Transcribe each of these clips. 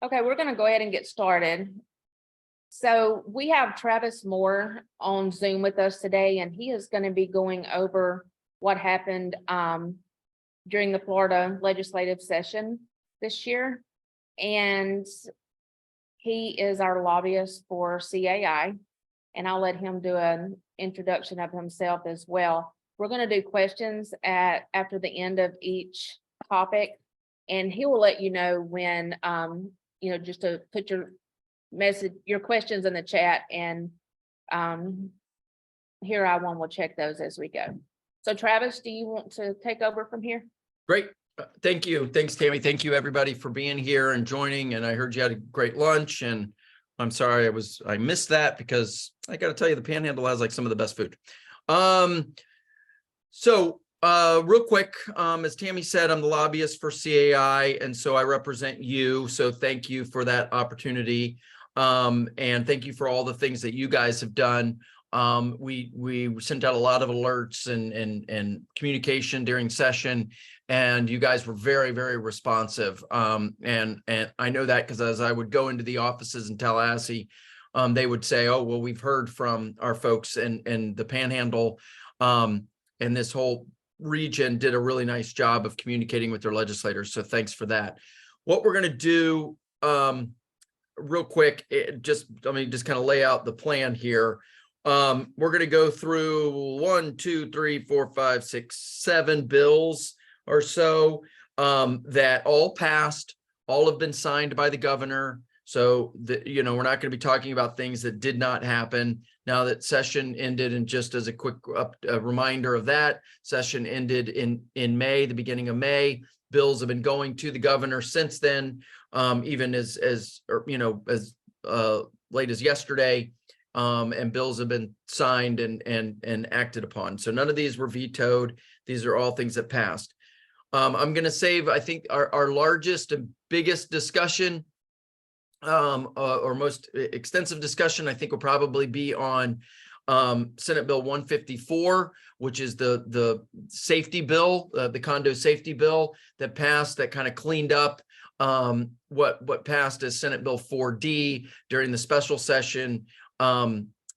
Okay, we're going to go ahead and get started. So we have Travis Moore on Zoom with us today, and he is going to be going over what happened during the Florida legislative session this year. And he is our lobbyist for CAI, and I'll let him do an introduction of himself as well. We're going to do questions after the end of each topic, and he will let you know when just to put your questions in the chat, and here I will check those as we go. So Travis, do you want to take over from here? Great. Thank you. Thanks, Tammy. Thank you, everybody, for being here and joining. And I heard you had a great lunch, and I'm sorry I missed that, because I got to tell you, the Panhandle has like some of the best food. Real quick, as Tammy said, I'm the lobbyist for CAI, and so I represent you. So thank you for that opportunity. And thank you for all the things that you guys have done. We sent out a lot of alerts and communication during session, and you guys were very, very responsive. And I know that because as I would go into the offices in Tallahassee, they would say, oh, well, we've heard from our folks in the Panhandle, and this whole region did a really nice job of communicating with their legislators. So thanks for that. What we're going to do real quick, let me just kind of lay out the plan here. We're going to go through 1, 2, 3, 4, 5, 6, 7 bills or so that all passed, all have been signed by the governor. So we're not going to be talking about things that did not happen now that session ended. And just as a quick reminder of that, session ended in May, the beginning of May. Bills have been going to the governor since then, even as late as yesterday. And bills have been signed and acted upon. So none of these were vetoed. These are all things that passed. I'm going to save, I think, our largest and biggest discussion, or most extensive discussion, I think, will probably be on Senate Bill 154, which is the safety bill, the condo safety bill that passed, that kind of cleaned up what passed as Senate Bill 4D during the special session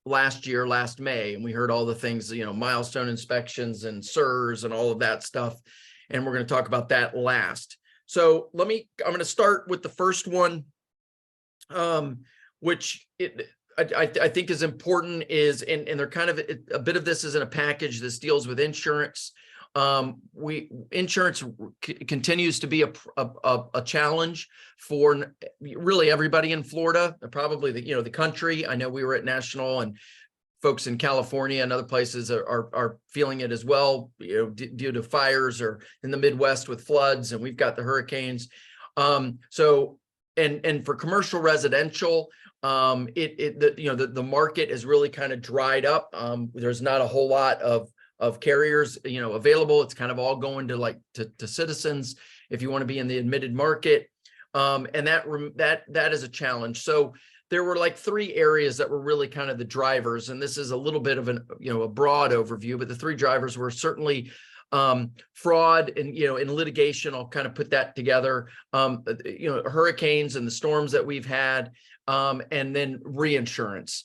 last May. And we heard all the things, milestone inspections and SIRS and all of that stuff. And we're going to talk about that last. So I'm going to start with the first one, which I think is important, and they're kind of a bit of this is in a package. This deals with insurance. Insurance continues to be a challenge for really everybody in Florida, probably the country. I know we were at National, and folks in California and other places are feeling it as well, due to fires, or in the Midwest with floods, and we've got the hurricanes. And for commercial residential, the market is really kind of dried up. There's not a whole lot of carriers, available. It's kind of all going to citizens if you want to be in the admitted market. And that is a challenge. So there were like 3 areas that were really kind of the drivers. And this is a little bit of a broad overview, but the 3 drivers were certainly fraud and, in litigation. I'll kind of put that together, hurricanes and the storms that we've had, and then reinsurance.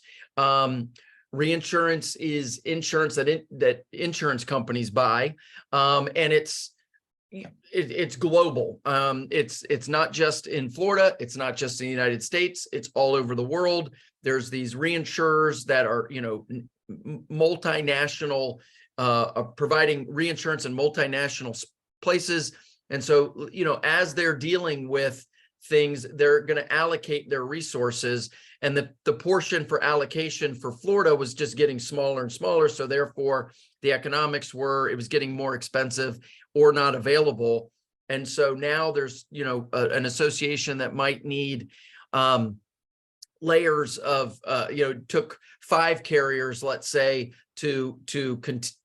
Reinsurance is insurance that insurance companies buy, and it's global. It's not just in Florida. It's not just in the United States. It's all over the world. There's these reinsurers that are, multinational, providing reinsurance in multinational places. And so, as they're dealing with things, they're going to allocate their resources, and the portion for allocation for Florida was just getting smaller and smaller. So therefore the economics it was getting more expensive or not available. And so now there's, an association that might need layers of, took 5 carriers, let's say, to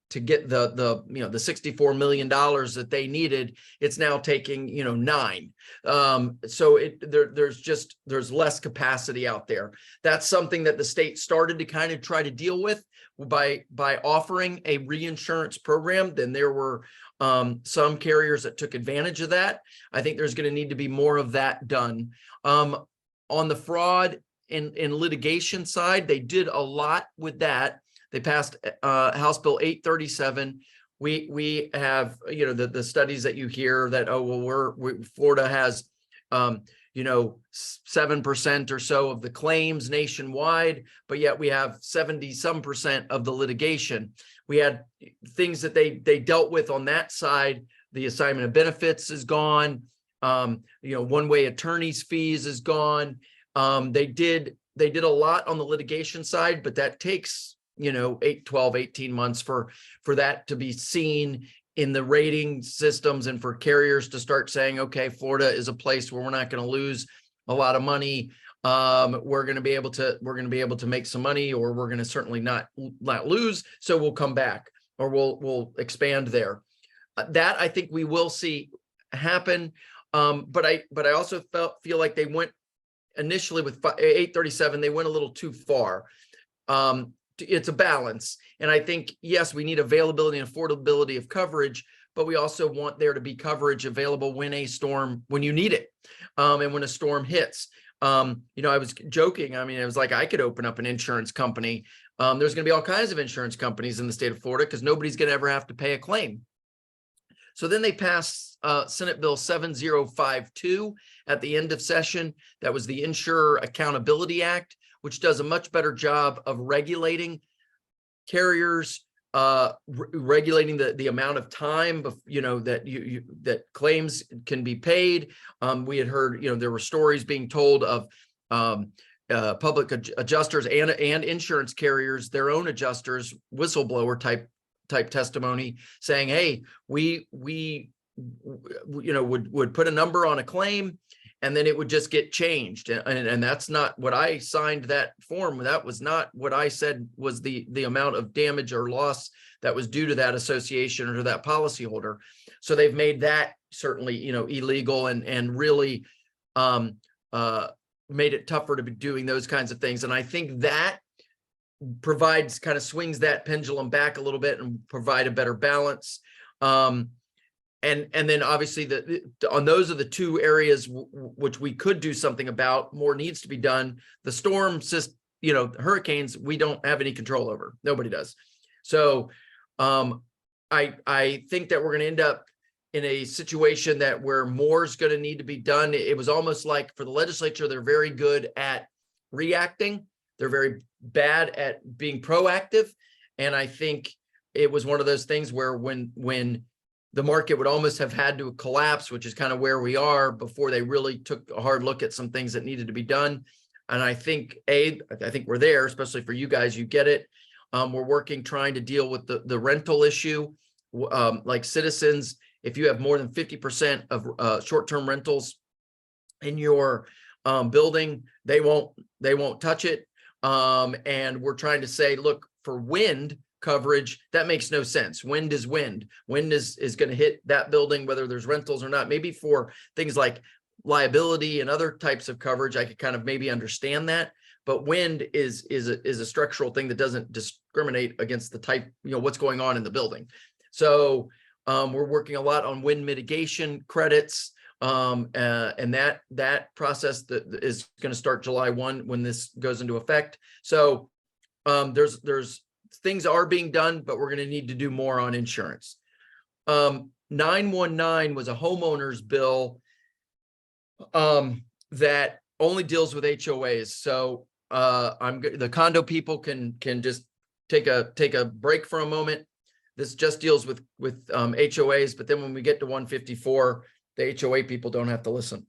to get the $64 million that they needed. It's now taking, $9 million. So there's less capacity out there. That's something that the state started to kind of try to deal with by offering a reinsurance program. Then there were some carriers that took advantage of that. I think there's going to need to be more of that done. On the fraud in litigation side, they did a lot with that. They passed House Bill 837. We have, the studies that you hear that, Florida has, 7% or so of the claims nationwide, but yet we have 70% of the litigation. We had things that they dealt with on that side. The assignment of benefits is gone. One-way attorney's fees is gone. They did a lot on the litigation side, but that takes 12, 18 months for that to be seen in the rating systems and for carriers to start saying, okay, Florida is a place where we're not going to lose a lot of money. We're going to be able to make some money, or we're going to certainly not lose. So we'll come back, or we'll expand there. That I think we will see happen. But I also feel like they went initially with 837, they went a little too far. It's a balance. And I think, yes, we need availability and affordability of coverage, but we also want there to be coverage available when you need it. And when a storm hits. I was joking. I was like, I could open up an insurance company. There's going to be all kinds of insurance companies in the state of Florida because nobody's going to ever have to pay a claim. So then they passed Senate Bill 7052 at the end of session. That was the Insurer Accountability Act, which does a much better job of regulating carriers, regulating the amount of time, that claims can be paid. We had heard, there were stories being told of public adjusters and insurance carriers, their own adjusters, whistleblower type testimony saying, hey, we would put a number on a claim and then it would just get changed. And that's not what I signed that form. That was not what I said was the amount of damage or loss that was due to that association or to that policyholder. So they've made that certainly, illegal and really made it tougher to be doing those kinds of things. And I think that kind of swings that pendulum back a little bit and provide a better balance. And then obviously on those are the two areas which we could do something about. More needs to be done. The storm system, hurricanes, we don't have any control over. Nobody does. So I think that we're going to end up in a situation where more is going to need to be done. It was almost like for the legislature, they're very good at reacting. They're very bad at being proactive. And I think it was one of those things where when the market would almost have had to collapse, which is kind of where we are, before they really took a hard look at some things that needed to be done. And I think we're there, especially for you guys, you get it. We're working, trying to deal with the rental issue. Like Citizens, if you have more than 50% of short-term rentals in your building, they won't touch it. And we're trying to say, look, for wind coverage, that makes no sense. Wind is wind. Wind is going to hit that building, whether there's rentals or not. Maybe for things like liability and other types of coverage, I could kind of maybe understand that. But wind is a structural thing that doesn't discriminate against the type, what's going on in the building. So we're working a lot on wind mitigation credits. And that process is going to start July 1 when this goes into effect. So there's things are being done, but we're going to need to do more on insurance. 919 was a homeowner's bill that only deals with HOAs. So the condo people can just take a break for a moment. This just deals with HOAs, but then when we get to 154, the HOA people don't have to listen.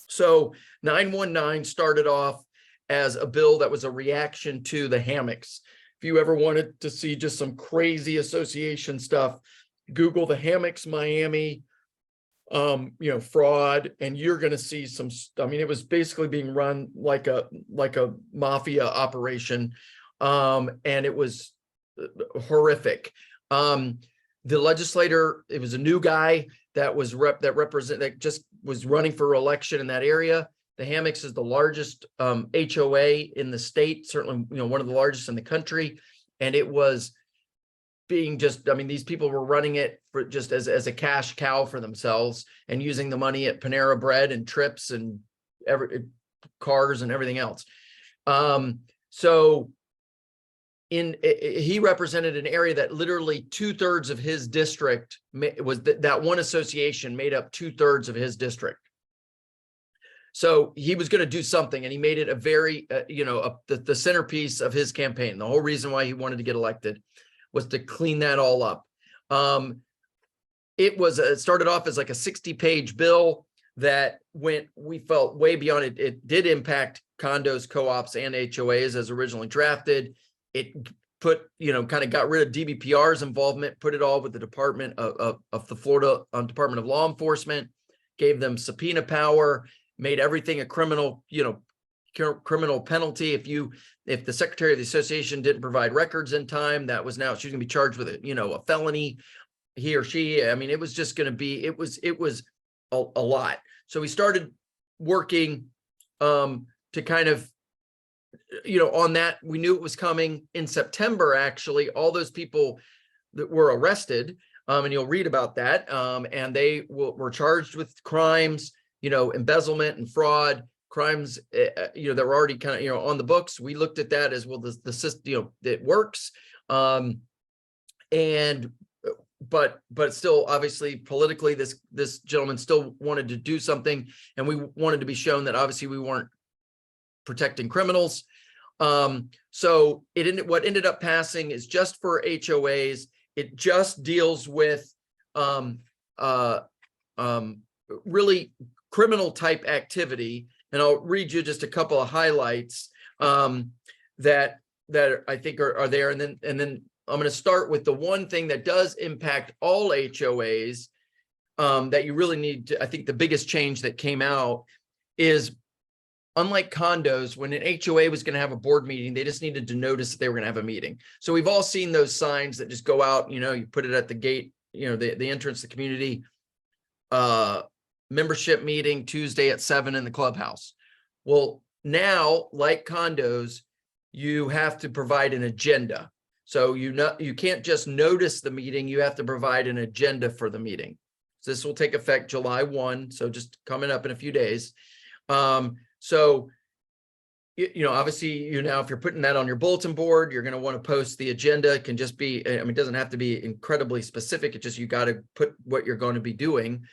So 919 started off as a bill that was a reaction to the hammocks. If you ever wanted to see just some crazy association stuff, Google the hammocks Miami, fraud, and you're going to see some. It was basically being run like a mafia operation, and it was horrific. The legislator, it was a new guy that was that just was running for election in that area. The Hammocks is the largest HOA in the state, certainly, one of the largest in the country. And it was being just, I mean, these people were running it for just as a cash cow for themselves and using the money at Panera Bread and trips and cars and everything else. So he represented an area that literally 2/3 of his district was that one association made up 2/3 of his district. So he was going to do something, and he made it a very, the centerpiece of his campaign. The whole reason why he wanted to get elected was to clean that all up. It started off as like a 60-page bill that we felt way beyond it. It did impact condos, co-ops, and HOAs as originally drafted. It put, kind of got rid of DBPR's involvement, put it all with the Department of the Florida Department of Law Enforcement, gave them subpoena power, made everything a criminal, criminal penalty. If the secretary of the association didn't provide records in time, that was now, she's gonna be charged with a felony, he or she. I mean, it was just gonna be, it was a lot. So we started working to kind of, on that. We knew it was coming in September. Actually, all those people that were arrested, and you'll read about that, and they were charged with crimes, embezzlement and fraud crimes, that were already kind of, on the books. We looked at that as well, the system, it works. But still, obviously, politically, this gentleman still wanted to do something, and we wanted to be shown that obviously we weren't protecting criminals. So what ended up passing is just for HOAs. It just deals with really criminal type activity. And I'll read you just a couple of highlights that I think are there. And then I'm going to start with the one thing that does impact all HOAs that you really need to, I think the biggest change that came out is, unlike condos, when an HOA was going to have a board meeting, they just needed to notice that they were going to have a meeting. So we've all seen those signs that just go out, you put it at the gate, the entrance to the community, membership meeting Tuesday at 7 in the clubhouse. Well, now, like condos, you have to provide an agenda. So you can't just notice the meeting, you have to provide an agenda for the meeting. So this will take effect July 1, so just coming up in a few days. So, obviously, now if you're putting that on your bulletin board, you're going to want to post the agenda. It can just be, I mean, it doesn't have to be incredibly specific. It's just, you got to put what you're going to be doing.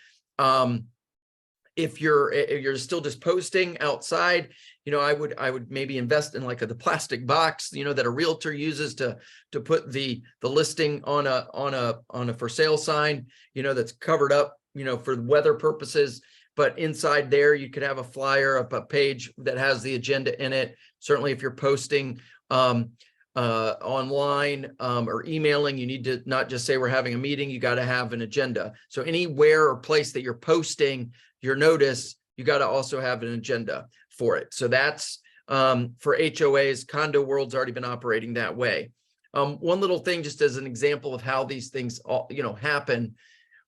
If you're still just posting outside, I would maybe invest in like the plastic box, that a realtor uses to put the listing on a for sale sign, that's covered up, for weather purposes. But inside there, you could have a flyer, a page that has the agenda in it. Certainly, if you're posting online or emailing, you need to not just say we're having a meeting, you got to have an agenda. So anywhere or place that you're posting your notice, you got to also have an agenda for it. So that's for HOAs. Condo World's already been operating that way. One little thing, just as an example of how these things happen,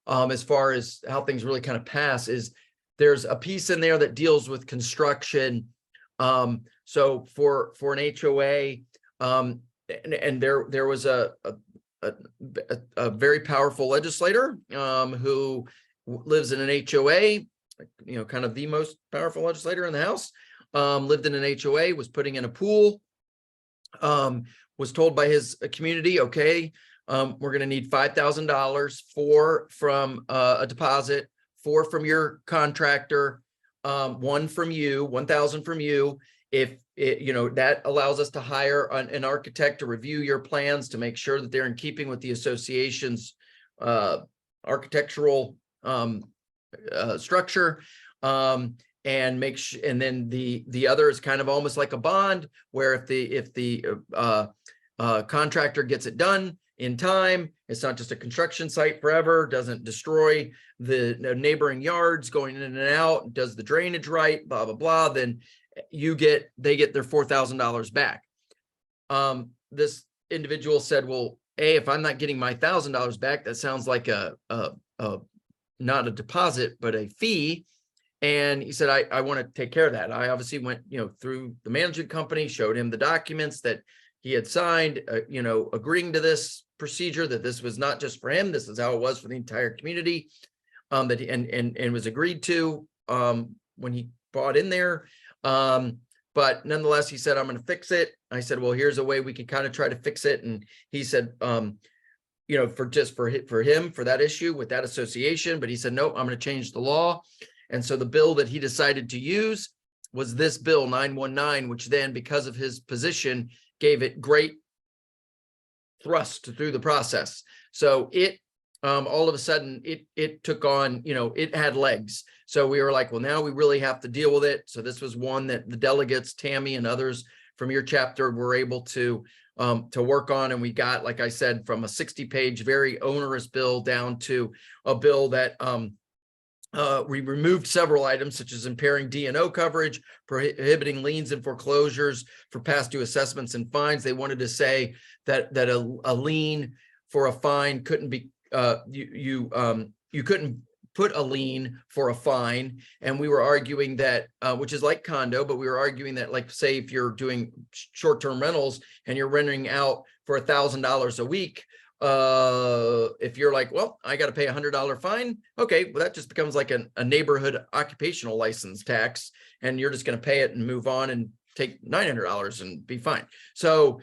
as far as how things really kind of pass, is there's a piece in there that deals with construction. So for an HOA, and there was a very powerful legislator who lives in an HOA, kind of the most powerful legislator in the House, lived in an HOA, was putting in a pool, was told by his community, okay, we're going to need $5,000, 4 from a deposit, 4 from your contractor, 1 from you, 1,000 from you. If that allows us to hire an architect to review your plans to make sure that they're in keeping with the association's architectural structure, and then the other is kind of almost like a bond, where if the contractor gets it done in time, it's not just a construction site forever, doesn't destroy the neighboring yards going in and out, does the drainage right, blah, blah, blah, then they get their $4,000 back. This individual said, well, if I'm not getting my $1,000 back, that sounds like a not a deposit, but a fee. And he said, I want to take care of that. I obviously went, through the management company, showed him the documents that he had signed, agreeing to this procedure, that this was not just for him. This is how it was for the entire community, that and was agreed to when he bought in there. But nonetheless, he said, I'm going to fix it. I said, well, here's a way we can kind of try to fix it. And he said, for him, for that issue with that association. But he said, no, I'm going to change the law. And so the bill that he decided to use was this bill 919, which then, because of his position, gave it great thrust through the process. So it all of a sudden it took on, it had legs. So we were like, well, now we really have to deal with it. So this was one that the delegates, Tammy and others from your chapter, were able to work on. And we got, like I said, from a 60-page, very onerous bill down to a bill that we removed several items, such as impairing D&O coverage, prohibiting liens and foreclosures for past due assessments and fines. They wanted to say that a lien for a fine couldn't be you couldn't put a lien for a fine. And we were arguing that, which is like condo, but we were arguing that, like, say, if you're doing short-term rentals and you're renting out for $1,000 a week, if you're like, well, I got to pay $100 fine. Okay, well, that just becomes like a neighborhood occupational license tax, and you're just going to pay it and move on and take $900 and be fine. So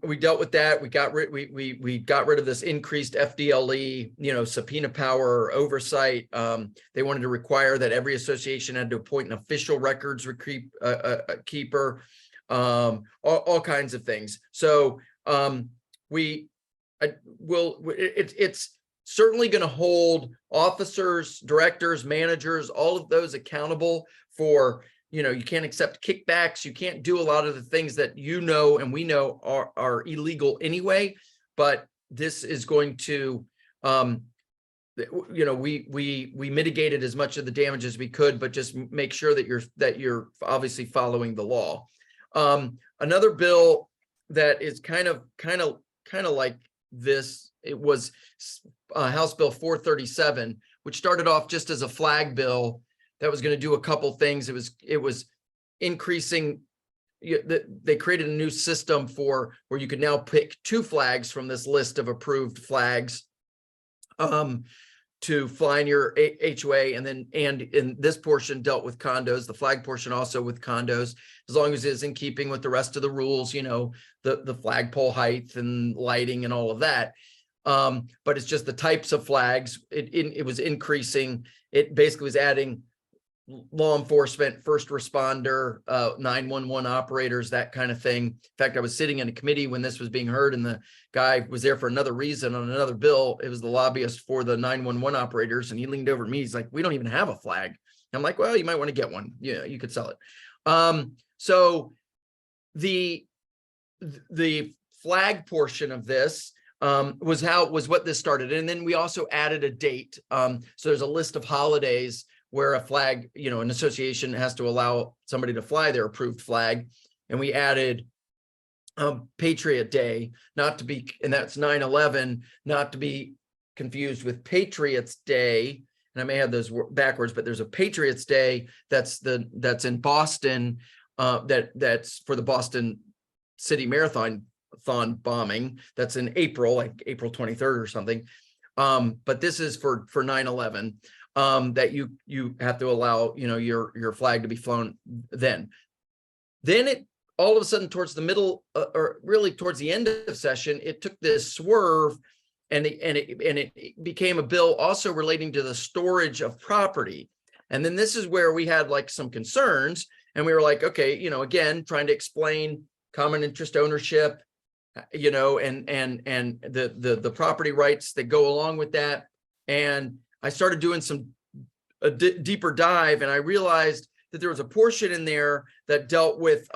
we dealt with that. We got rid of this increased FDLE, subpoena power oversight. They wanted to require that every association had to appoint an official records keeper, all kinds of things. So it's certainly going to hold officers, directors, managers, all of those accountable for, you can't accept kickbacks. You can't do a lot of the things that and we know are illegal anyway. But this is going to, we mitigated as much of the damage as we could, but just make sure that you're obviously following the law. Another bill that is kind of like this, it was House Bill 437, which started off just as a flag bill that was going to do a couple things. It was increasing. They created a new system where you could now pick 2 flags from this list of approved flags to fly in your HOA, and in this portion dealt with condos. The flag portion also with condos, as long as it's in keeping with the rest of the rules, the flagpole height and lighting and all of that. But it's just the types of flags. It was increasing. It basically was adding law enforcement, first responder, 911 operators, that kind of thing. In fact, I was sitting in a committee when this was being heard, and the guy was there for another reason on another bill. It was the lobbyist for the 911 operators, and he leaned over to me. He's like, we don't even have a flag. I'm like, well, you might want to get one. Yeah, you could sell it. So the flag portion of this was what this started. And then we also added a date. So there's a list of holidays where a flag, an association has to allow somebody to fly their approved flag. And we added Patriot Day, and that's 9/11, not to be confused with Patriots Day. And I may have those backwards, but there's a Patriots Day that's in Boston, that's for the Boston City Marathon bombing. That's in April, like April 23rd or something. But this is for 9/11. That you have to allow, your flag to be flown then. Then it all of a sudden, towards the middle, or really towards the end of the session, it took this swerve, and it became a bill also relating to the storage of property. And then this is where we had like some concerns, and we were like, okay, again, trying to explain common interest ownership, and the property rights that go along with that. And I started doing a deeper dive, and I realized that there was a portion in there that dealt with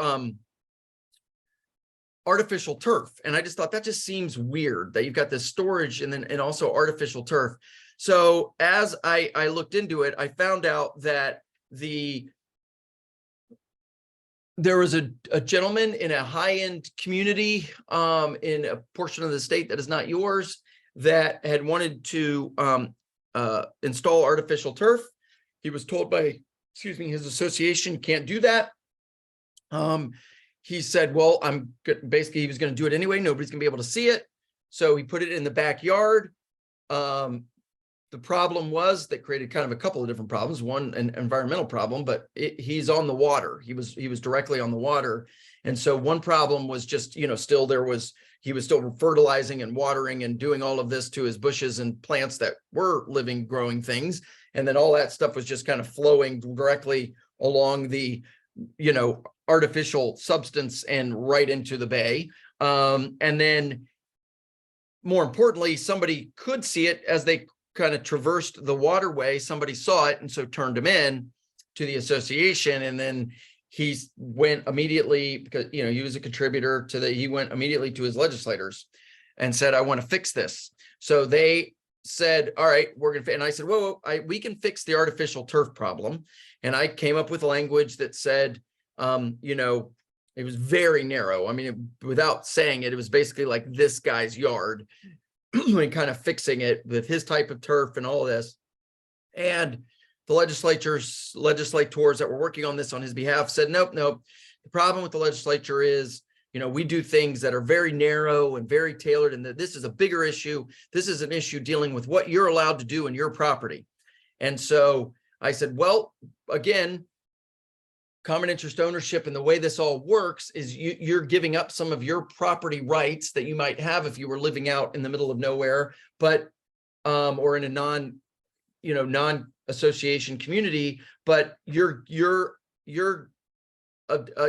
artificial turf. And I just thought that just seems weird that you've got this storage and also artificial turf. So as I looked into it, I found out that the there was a gentleman in a high-end community in a portion of the state that is not yours that had wanted to install artificial turf. He was told by, excuse me, his association can't do that. He said, well, basically he was going to do it anyway. Nobody's gonna be able to see it. So he put it in the backyard. The problem was that created kind of a couple of different problems. One, an environmental problem, but he's on the water. He was directly on the water. And so one problem was just, he was still fertilizing and watering and doing all of this to his bushes and plants that were living, growing things. And then all that stuff was just kind of flowing directly along the, artificial substance and right into the bay. And then more importantly, somebody could see it as they kind of traversed the waterway. Somebody saw it and so turned him in to the association. And then he went immediately, because he was a contributor to he went immediately to his legislators and said, I want to fix this. So they said, all right, and I said, whoa, we can fix the artificial turf problem. And I came up with language that said, it was very narrow. I mean, without saying it, it was basically like this guy's yard. And kind of fixing it with his type of turf and all this. And the legislators that were working on this on his behalf said, nope. The problem with the legislature is, we do things that are very narrow and very tailored, and that this is a bigger issue. This is an issue dealing with what you're allowed to do in your property. And so I said, well, again, common interest ownership and the way this all works is you're giving up some of your property rights that you might have if you were living out in the middle of nowhere, but or in a non-association community, but you're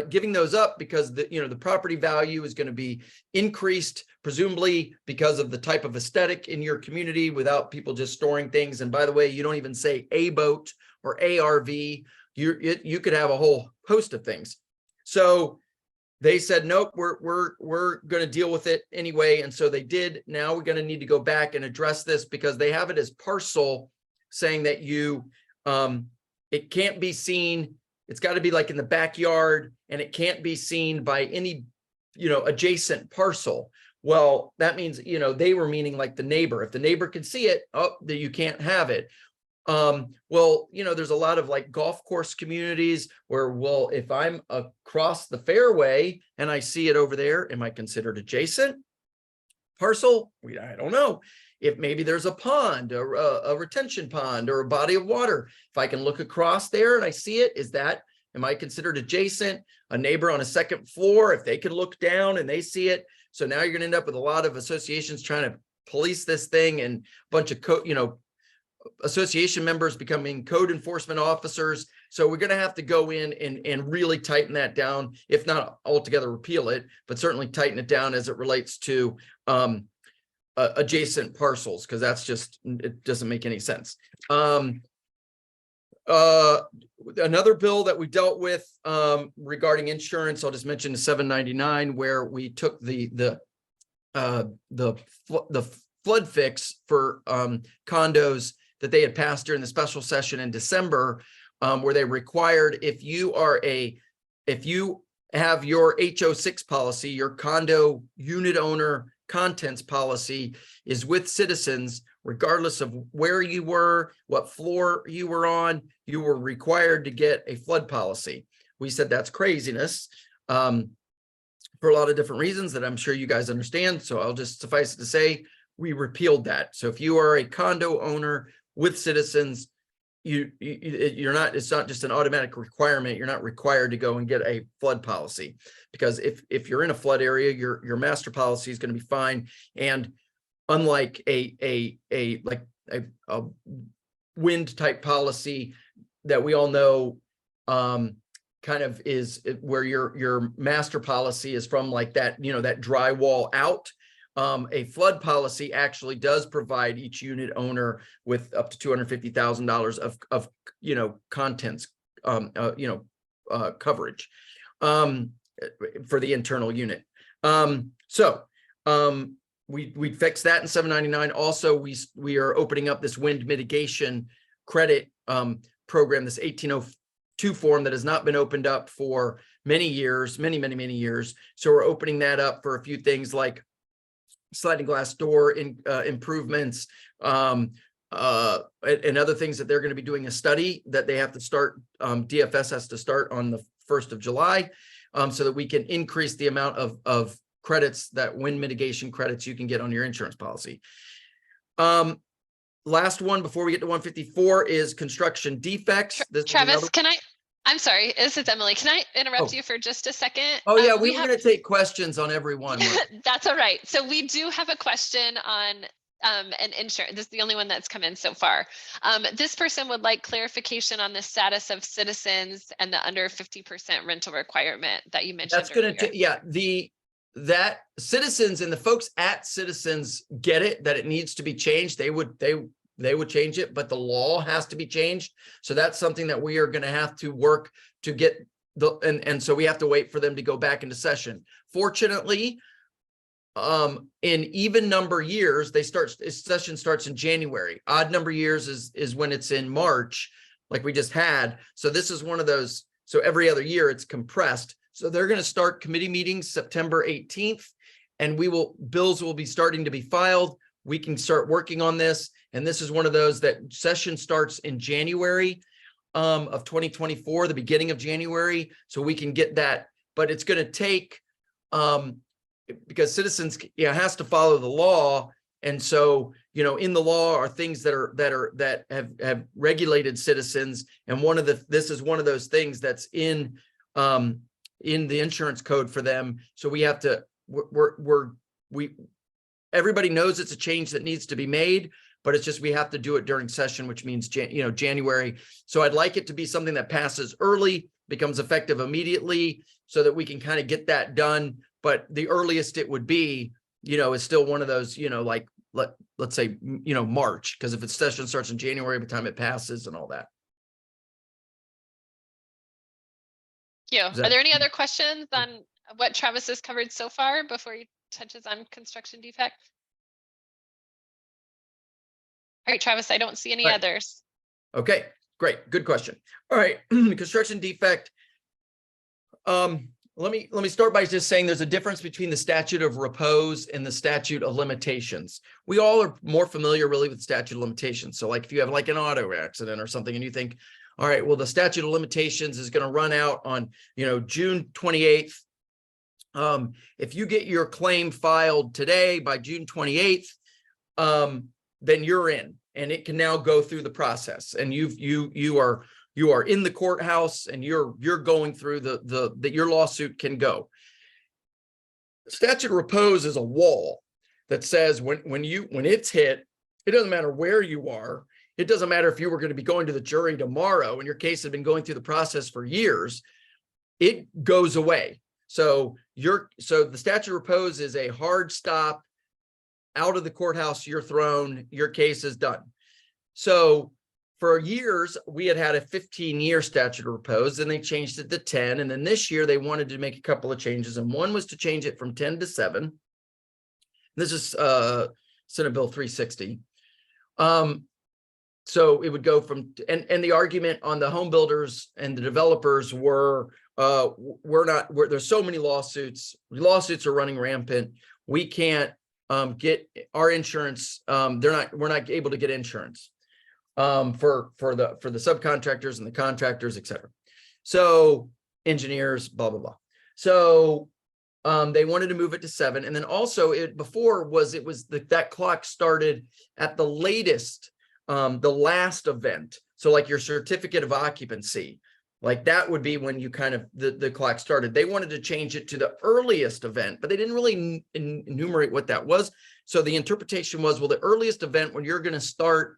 giving those up because the property value is going to be increased, presumably because of the type of aesthetic in your community, without people just storing things. And by the way, you don't even say a boat or ARV. You could have a whole host of things. So they said, nope, we're going to deal with it anyway. And so they did. Now we're going to need to go back and address this, because they have it as parcel, saying that it can't be seen. It's got to be like in the backyard, and it can't be seen by any, adjacent parcel. Well, that means, they were meaning like the neighbor. If the neighbor can see it, that you can't have it. Well, there's a lot of like golf course communities where, well, if I'm across the fairway and I see it over there, am I considered adjacent parcel? I don't know. If maybe there's a pond or a retention pond or a body of water, if I can look across there and I see it, am I considered adjacent? A neighbor on a second floor, if they can look down and they see it. So now you're going to end up with a lot of associations trying to police this thing, and a bunch of association members becoming code enforcement officers. So we're going to have to go in and really tighten that down, if not altogether repeal it, but certainly tighten it down as it relates to adjacent parcels, because it doesn't make any sense. Another bill that we dealt with regarding insurance, I'll just mention the 799, where we took the flood fix for condos that they had passed during the special session in December, where they required, if you have your HO6 policy, your condo unit owner contents policy is with Citizens, regardless of where you were, what floor you were on, you were required to get a flood policy. We said that's craziness for a lot of different reasons that I'm sure you guys understand. So I'll just suffice it to say, we repealed that. So if you are a condo owner with Citizens, it's not just an automatic requirement. You're not required to go and get a flood policy, because if you're in a flood area, your master policy is going to be fine. And unlike a wind type policy that we all know kind of is where your master policy is from, like that, that drywall out. A flood policy actually does provide each unit owner with up to $250,000 of contents coverage for the internal unit. We fixed that in 799. Also, we are opening up this wind mitigation credit program, this 1804 form that has not been opened up for many years, many years. So we're opening that up for a few things like sliding glass door improvements, and other things that they're going to be doing a study that they have to start. DFS has to start on the 1st of July, so that we can increase the amount of credits, that wind mitigation credits you can get on your insurance policy. Last one before we get to 154 is construction defects. Travis, I'm sorry, this is Emily. Can I interrupt you for just a second? Oh yeah, we were going to take questions on every one. That's all right. So we do have a question on an insurance. This is the only one that's come in so far. This person would like clarification on the status of Citizens and the under 50% rental requirement that you mentioned. That's going to, that Citizens and the folks at Citizens get it, that it needs to be changed. They would change it, but the law has to be changed. So that's something that we are going to have to work to get and so we have to wait for them to go back into session. Fortunately, in even number years, session starts in January. Odd number years is when it's in March, like we just had. So this is one of those. So every other year it's compressed. So they're going to start committee meetings September 18th, and bills will be starting to be filed. We can start working on this. And this is one of those that session starts in January of 2024, the beginning of January. So we can get that, but it's going to take, because Citizens has to follow the law. And so, in the law are things that have regulated Citizens. And this is one of those things that's in the insurance code for them. So we have to, everybody knows it's a change that needs to be made, but it's just, we have to do it during session, which means, January. So I'd like it to be something that passes early, becomes effective immediately, so that we can kind of get that done. But the earliest it would be, is still one of those, like, let's say, March, because if its session starts in January, by the time it passes and all that. Are there any other questions on what Travis has covered so far before he touches on construction defect? All right, Travis, I don't see any others. Okay, great. Good question. All right, construction defect. Let me start by just saying there's a difference between the statute of repose and the statute of limitations. We all are more familiar really with statute of limitations. So like if you have like an auto accident or something and you think, all right, well, the statute of limitations is going to run out on, June 28th. If you get your claim filed today by June 28th, then you're in, and it can now go through the process. And you are in the courthouse, and you're going through that your lawsuit can go. Statute of repose is a wall that says when it's hit, it doesn't matter where you are. It doesn't matter if you were going to be going to the jury tomorrow and your case had been going through the process for years, it goes away. So the statute of repose is a hard stop, out of the courthouse, you're thrown, your case is done. So for years, we had a 15-year statute of repose, and they changed it to 10. And then this year they wanted to make a couple of changes. And one was to change it from 10 to 7. This is Senate Bill 360. So it would go from, and the argument on the home builders and the developers were, there's so many lawsuits are running rampant. We can't get our insurance. We're not able to get insurance for the subcontractors and the contractors, et cetera. So engineers, blah, blah, blah. So they wanted to move it to 7. And then also that clock started at the latest, the last event. So like your certificate of occupancy, like that would be when you kind of, the clock started. They wanted to change it to the earliest event, but they didn't really enumerate what that was. So the interpretation was, well, the earliest event when you're going to start,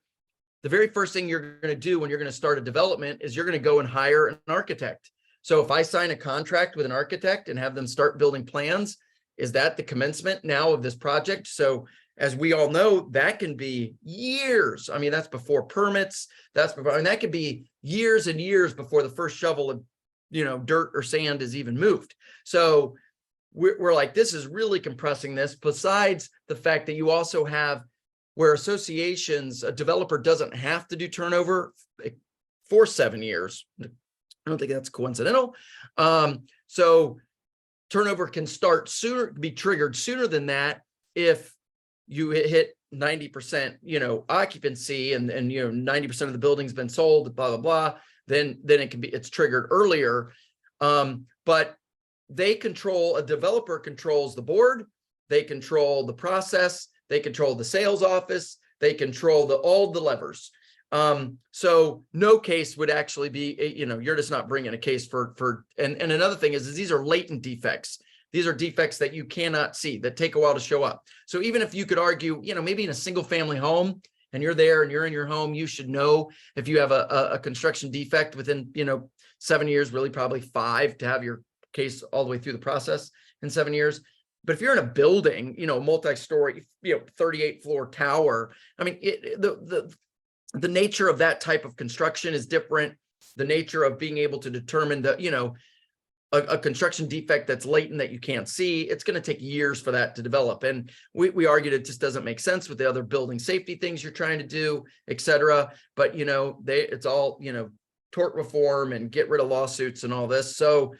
the very first thing you're going to do when you're going to start a development is you're going to go and hire an architect. So if I sign a contract with an architect and have them start building plans, is that the commencement now of this project? So as we all know, that can be years. I mean, that's before permits. That could be years and years before the first shovel of, dirt or sand is even moved. So we're like, this is really compressing this. Besides the fact that you also have where associations, a developer doesn't have to do turnover for 7 years. I don't think that's coincidental. So turnover can start sooner, be triggered sooner than that if you hit 90%, occupancy and 90% of the building's been sold, blah, blah, blah, then it's triggered earlier. But a developer controls the board, they control the process, they control the sales office, they control all the levers. So no case would actually be, you're just not bringing a case and another thing is these are latent defects. These are defects that you cannot see, that take a while to show up. So even if you could argue, maybe in a single family home and you're there and you're in your home, you should know if you have a construction defect within, 7 years, really probably 5 to have your case all the way through the process in 7 years. But if you're in a building, multi-story, 38 floor tower, I mean, the nature of that type of construction is different. The nature of being able to determine a construction defect that's latent that you can't see, it's going to take years for that to develop. And we argued it just doesn't make sense with the other building safety things you're trying to do, et cetera. But, it's all, tort reform and get rid of lawsuits and all this. So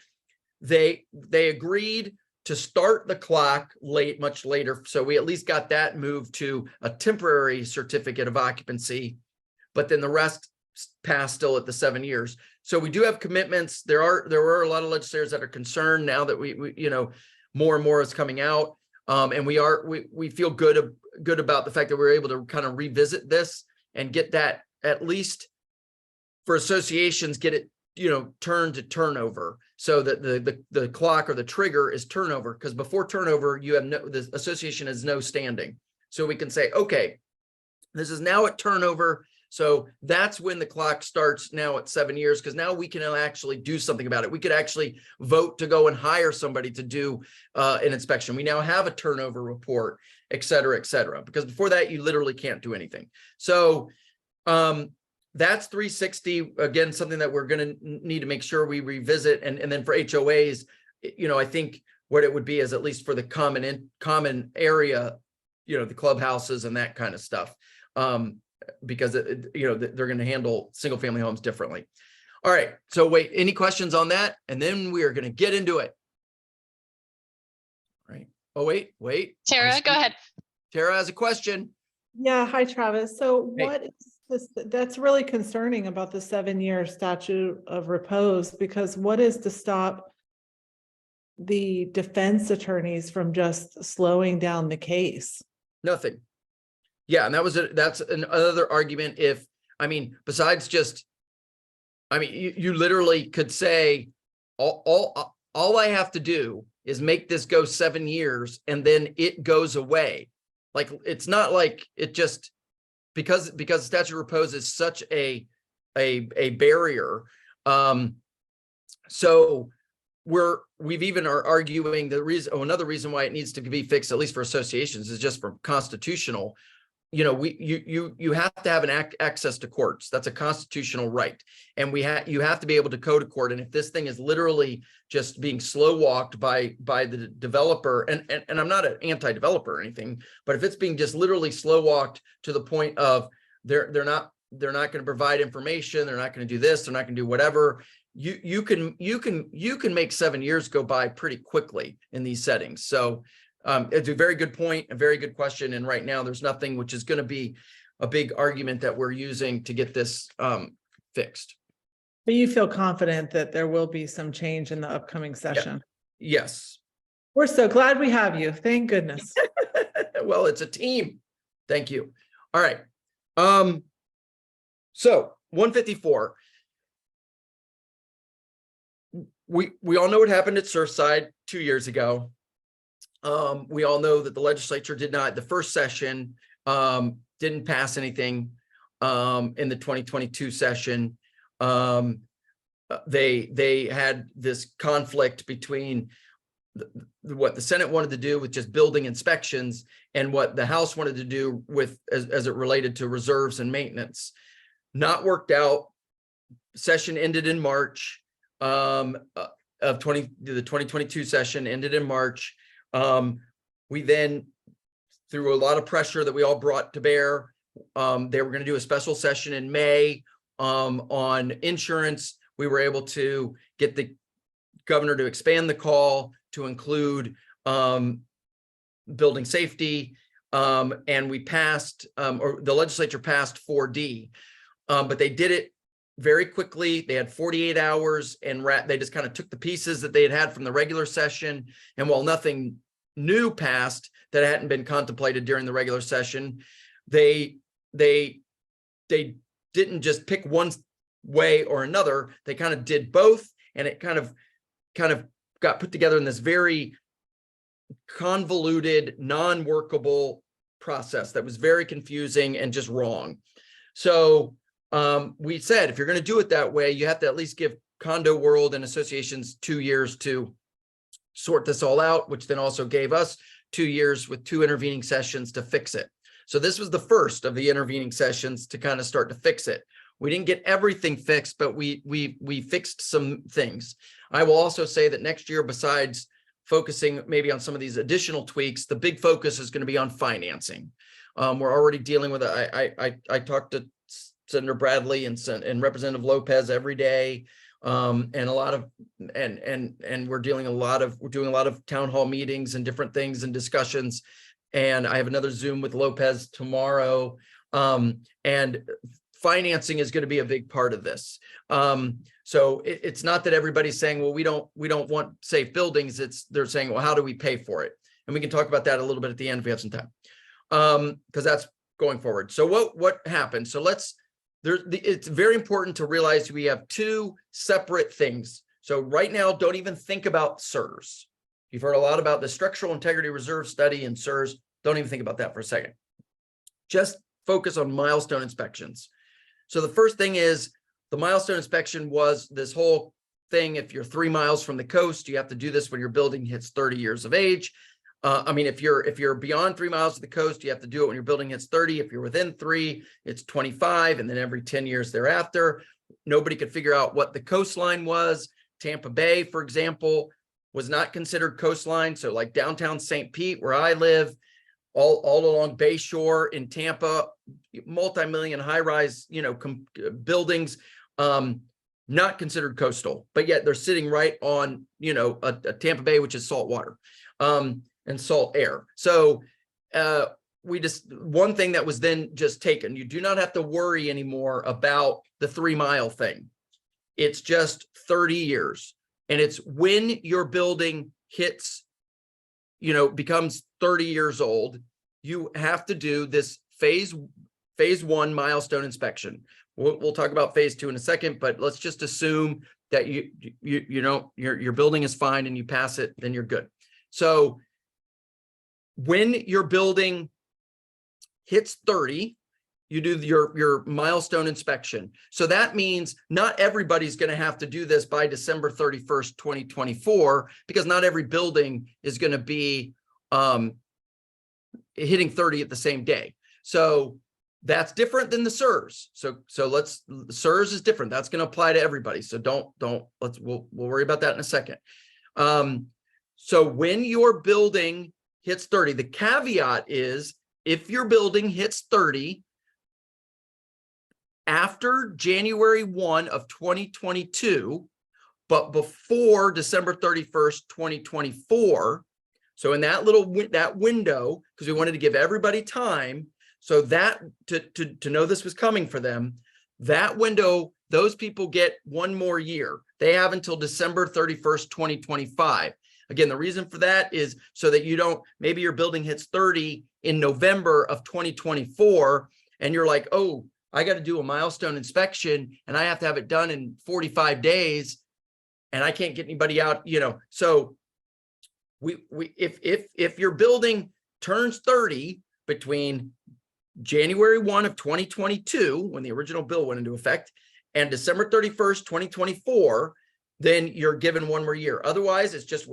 they agreed to start the clock much later. So we at least got that moved to a temporary certificate of occupancy, but then the rest passed still at the 7 years. So we do have commitments. There were a lot of legislators that are concerned now that we more and more is coming out. And we feel good about the fact that we're able to kind of revisit this and get that, at least for associations, get it, turned to turnover, so that the clock or the trigger is turnover, because before turnover, the association has no standing. So we can say, okay, this is now at turnover. So that's when the clock starts now at 7 years, because now we can actually do something about it. We could actually vote to go and hire somebody to do an inspection. We now have a turnover report, et cetera, because before that, you literally can't do anything. So that's 360, again, something that we're going to need to make sure we revisit. And then for HOAs, I think what it would be is, at least for the common area, the clubhouses and that kind of stuff. Because they're going to handle single family homes differently. All right. So wait, any questions on that? And then we are going to get into it. All right. Oh, wait. Tara, go ahead. Tara has a question. Yeah. Hi, Travis. So Hey. what is this? That's really concerning about the 7-year statute of repose, because what is to stop the defense attorneys from just slowing down the case? Nothing. Yeah, and that's another argument. Besides just, you literally could say, all I have to do is make this go 7 years and then it goes away. Like, it's not like it just, because statute of repose is such a barrier. So we've even are arguing another reason why it needs to be fixed, at least for associations, is just for constitutional. You have to have an access to courts. That's a constitutional right. And you have to be able to go to court. And if this thing is literally just being slow walked by the developer, and I'm not an anti-developer or anything, but if it's being just literally slow walked to the point of they're not going to provide information, they're not going to do this, they're not going to do whatever, you can make 7 years go by pretty quickly in these settings. So it's a very good point, a very good question. And right now there's nothing which is going to be a big argument that we're using to get this fixed. But you feel confident that there will be some change in the upcoming session? Yeah. Yes. We're so glad we have you. Thank goodness. Well, it's a team. Thank you. All right. So 154. We all know what happened at Surfside 2 years ago. We all know that the legislature the first session, didn't pass anything in the 2022 session. They had this conflict between what the Senate wanted to do with just building inspections and what the House wanted to do with as it related to reserves and maintenance. Not worked out. Session ended in March the 2022 session ended in March. We then, through a lot of pressure that we all brought to bear, they were going to do a special session in May on insurance. We were able to get the governor to expand the call to include building safety, and we passed, or the legislature passed 4D, but they did it very quickly. They had 48 hours, and they just kind of took the pieces that they had from the regular session, and while nothing new passed that hadn't been contemplated during the regular session, they didn't just pick one way or another. They kind of did both, and it kind of got put together in this very convoluted, non-workable process that was very confusing and just wrong. So we said, if you're going to do it that way, you have to at least give Condo World and associations 2 years to sort this all out, which then also gave us 2 years with 2 intervening sessions to fix it. So this was the first of the intervening sessions to kind of start to fix it. We didn't get everything fixed, but we fixed some things. I will also say that next year, besides focusing maybe on some of these additional tweaks, the big focus is going to be on financing. We're already dealing with it. I talked to Senator Bradley and Representative Lopez every day, and a lot of and we're doing a lot of town hall meetings and different things and discussions. And I have another Zoom with Lopez tomorrow, and financing is going to be a big part of this. So it's not that everybody's saying, well, we don't want safe buildings. They're saying, well, how do we pay for it? And we can talk about that a little bit at the end if we have some time, because that's going forward. So what happened? So it's very important to realize we have 2 separate things. So right now, don't even think about SIRS. You've heard a lot about the Structural Integrity Reserve Study and SIRS. Don't even think about that for a second. Just focus on milestone inspections. So the first thing is, the milestone inspection was this whole thing. If you're 3 miles from the coast, you have to do this when your building hits 30 years of age. I mean, if you're beyond 3 miles of the coast, you have to do it when your building hits 30. If you're within 3, it's 25, and then every 10 years thereafter. Nobody could figure out what the coastline was. Tampa Bay, for example, was not considered coastline. So like downtown St. Pete, where I live, all along Bayshore in Tampa, multi-million high-rise, buildings, not considered coastal, but yet they're sitting right on, a Tampa Bay, which is salt water, and salt air. So one thing that was then just taken, you do not have to worry anymore about the 3 mile thing. It's just 30 years. And it's when your building hits, becomes 30 years old, you have to do this phase 1 milestone inspection. We'll talk about phase 2 in a second, but let's just assume that your building is fine and you pass it, then you're good. So when your building hits 30, you do your milestone inspection. So that means not everybody's going to have to do this by December 31st, 2024, because not every building is going to be hitting 30 at the same day. So that's different than the SIRS. So SIRS is different. That's going to apply to everybody. So we'll worry about that in a second. So when your building hits 30, the caveat is if your building hits 30 after January 1 of 2022, but before December 31st, 2024. So in that window, because we wanted to give everybody time, so that to know this was coming for them, that window, those people get 1 more year. They have until December 31st, 2025. Again, the reason for that is so that maybe your building hits 30 in November of 2024, and you're like, oh, I got to do a milestone inspection and I have to have it done in 45 days and I can't get anybody out, So if your building turns 30 between January 1 of 2022, when the original bill went into effect, and December 31st, 2024, then you're given 1 more year. Otherwise, it's just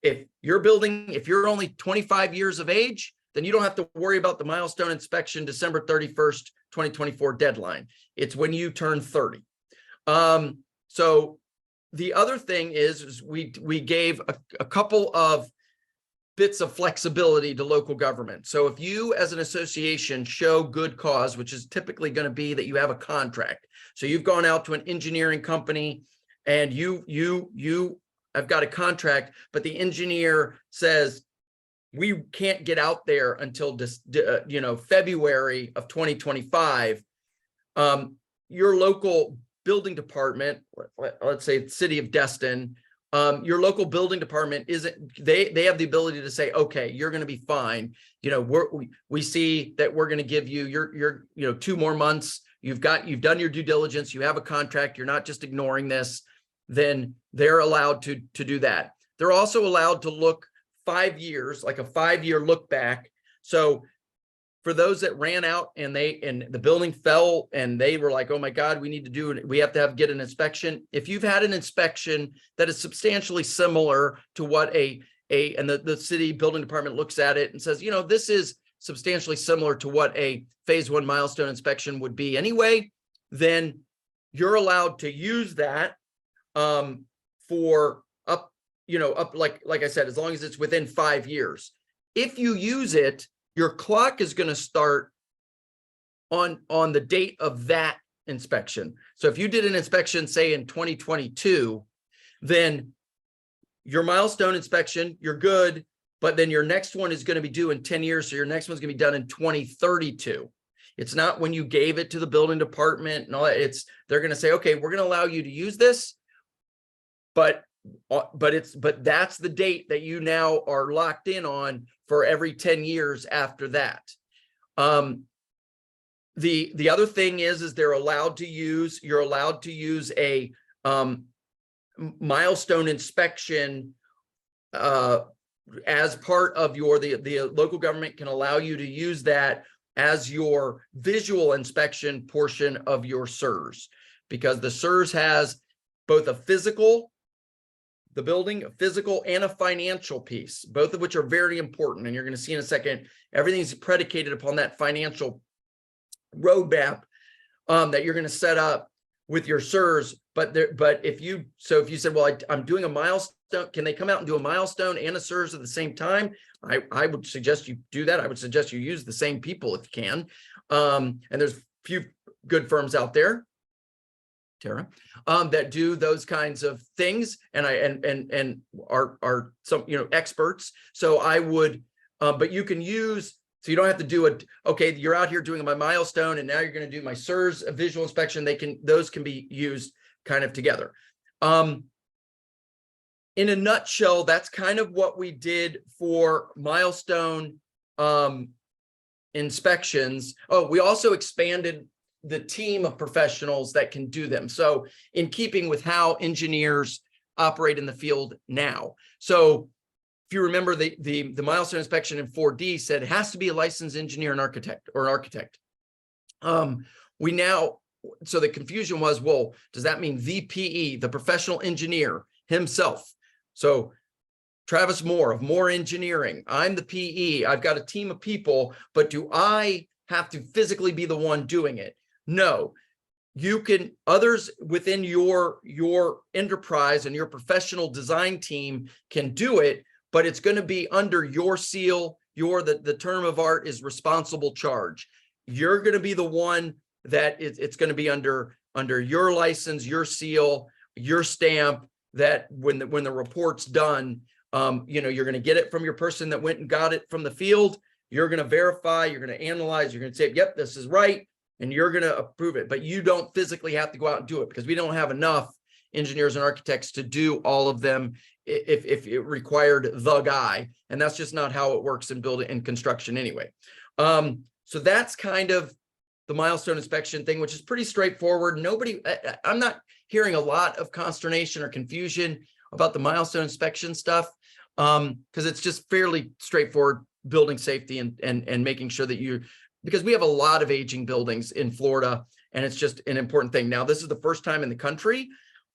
if you're only 25 years of age, then you don't have to worry about the milestone inspection December 31st, 2024 deadline. It's when you turn 30. So the other thing is we gave a couple of bits of flexibility to local government. So if you as an association show good cause, which is typically going to be that you have a contract. So you've gone out to an engineering company and you have got a contract, but the engineer says, we can't get out there until February of 2025. Your local building department, let's say the city of Destin, your local building department they have the ability to say, okay, you're going to be fine. We see that we're going to give you your 2 more months. You've done your due diligence. You have a contract. You're not just ignoring this. Then they're allowed to do that. They're also allowed to look 5 years, like a 5-year look back. So for those that ran out and the building fell and they were like, oh my God, we have to get an inspection. If you've had an inspection that is substantially similar to what and the city building department looks at it and says, this is substantially similar to what a phase 1 milestone inspection would be anyway, then you're allowed to use that for up, like I said, as long as it's within 5 years. If you use it, your clock is going to start on the date of that inspection. So if you did an inspection, say in 2022, then your milestone inspection, you're good, but then your next one is going to be due in 10 years. So your next one's going to be done in 2032. It's not when you gave it to the building department and all that. They're going to say, okay, we're going to allow you to use this, but that's the date that you now are locked in on for every 10 years after that. The other thing is you're allowed to use a milestone inspection as part of the local government can allow you to use that as your visual inspection portion of your SERS, because the SERS has both a physical and a financial piece, both of which are very important. And you're going to see in a second, everything's predicated upon that financial roadmap that you're going to set up with your SERS. But if you said, well, I'm doing a milestone, can they come out and do a milestone and a SERS at the same time? I would suggest you do that. I would suggest you use the same people if you can. And there's a few good firms out there, Tara, that do those kinds of things, and are some experts. So I would, but you can use. So you don't have to do it. Okay, you're out here doing my milestone, and now you're going to do my SERS, a visual inspection. Those can be used kind of together. In a nutshell, that's kind of what we did for milestone inspections. Oh, we also expanded the team of professionals that can do them. So in keeping with how engineers operate in the field now. So if you remember the milestone inspection in 4D said it has to be a licensed engineer and architect. So the confusion was, well, does that mean the PE, the professional engineer himself? So Travis Moore of Moore Engineering, I'm the PE, I've got a team of people, but do I have to physically be the one doing it? No, others within your enterprise and your professional design team can do it, but it's going to be under your seal. The term of art is responsible charge. You're going to be the one that it's going to be under your license, your seal, your stamp, that when the report's done, you're going to get it from your person that went and got it from the field. You're going to verify, you're going to analyze, you're going to say, yep, this is right. And you're going to approve it, but you don't physically have to go out and do it, because we don't have enough engineers and architects to do all of them if it required the guy. And that's just not how it works in building and construction anyway. So that's kind of the milestone inspection thing, which is pretty straightforward. I'm not hearing a lot of consternation or confusion about the milestone inspection stuff, because it's just fairly straightforward building safety and making sure that because we have a lot of aging buildings in Florida, and it's just an important thing. Now, this is the first time in the country.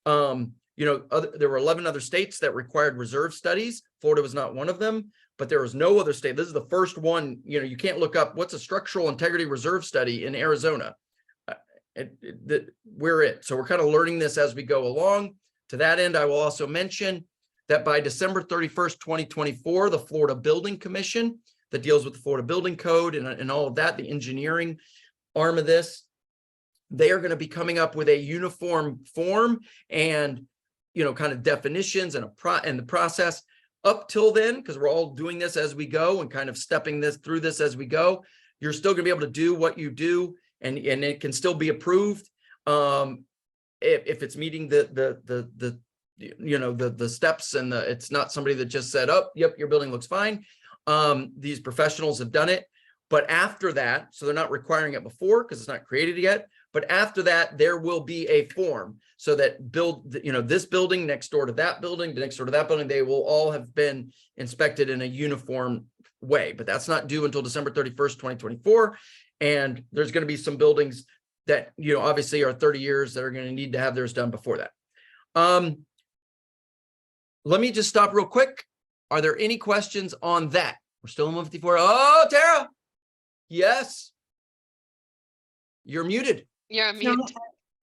There were 11 other states that required reserve studies. Florida was not one of them, but there was no other state. This is the first one. You can't look up what's a structural integrity reserve study in Arizona. We're it. So we're kind of learning this as we go along. To that end, I will also mention that by December 31st, 2024, the Florida Building Commission that deals with the Florida Building Code and all of that, the engineering arm of this, they are going to be coming up with a uniform form and, you know, kind of definitions and the process. Up till then, because we're all doing this as we go and kind of stepping through this as we go, you're still going to be able to do what you do, and it can still be approved if it's meeting the you know, the steps, and it's not somebody that just said, oh, yep, your building looks fine. These professionals have done it, but after that, so they're not requiring it before because it's not created yet. But after that, there will be a form so that you know, this building next door to that building, the next door to that building, they will all have been inspected in a uniform way. But that's not due until December 31st, 2024. And there's going to be some buildings that, you know, obviously are 30 years that are going to need to have theirs done before that. Let me just stop real quick. Are there any questions on that? We're still in 154. Oh, Tara. Yes. You're muted. You're on mute.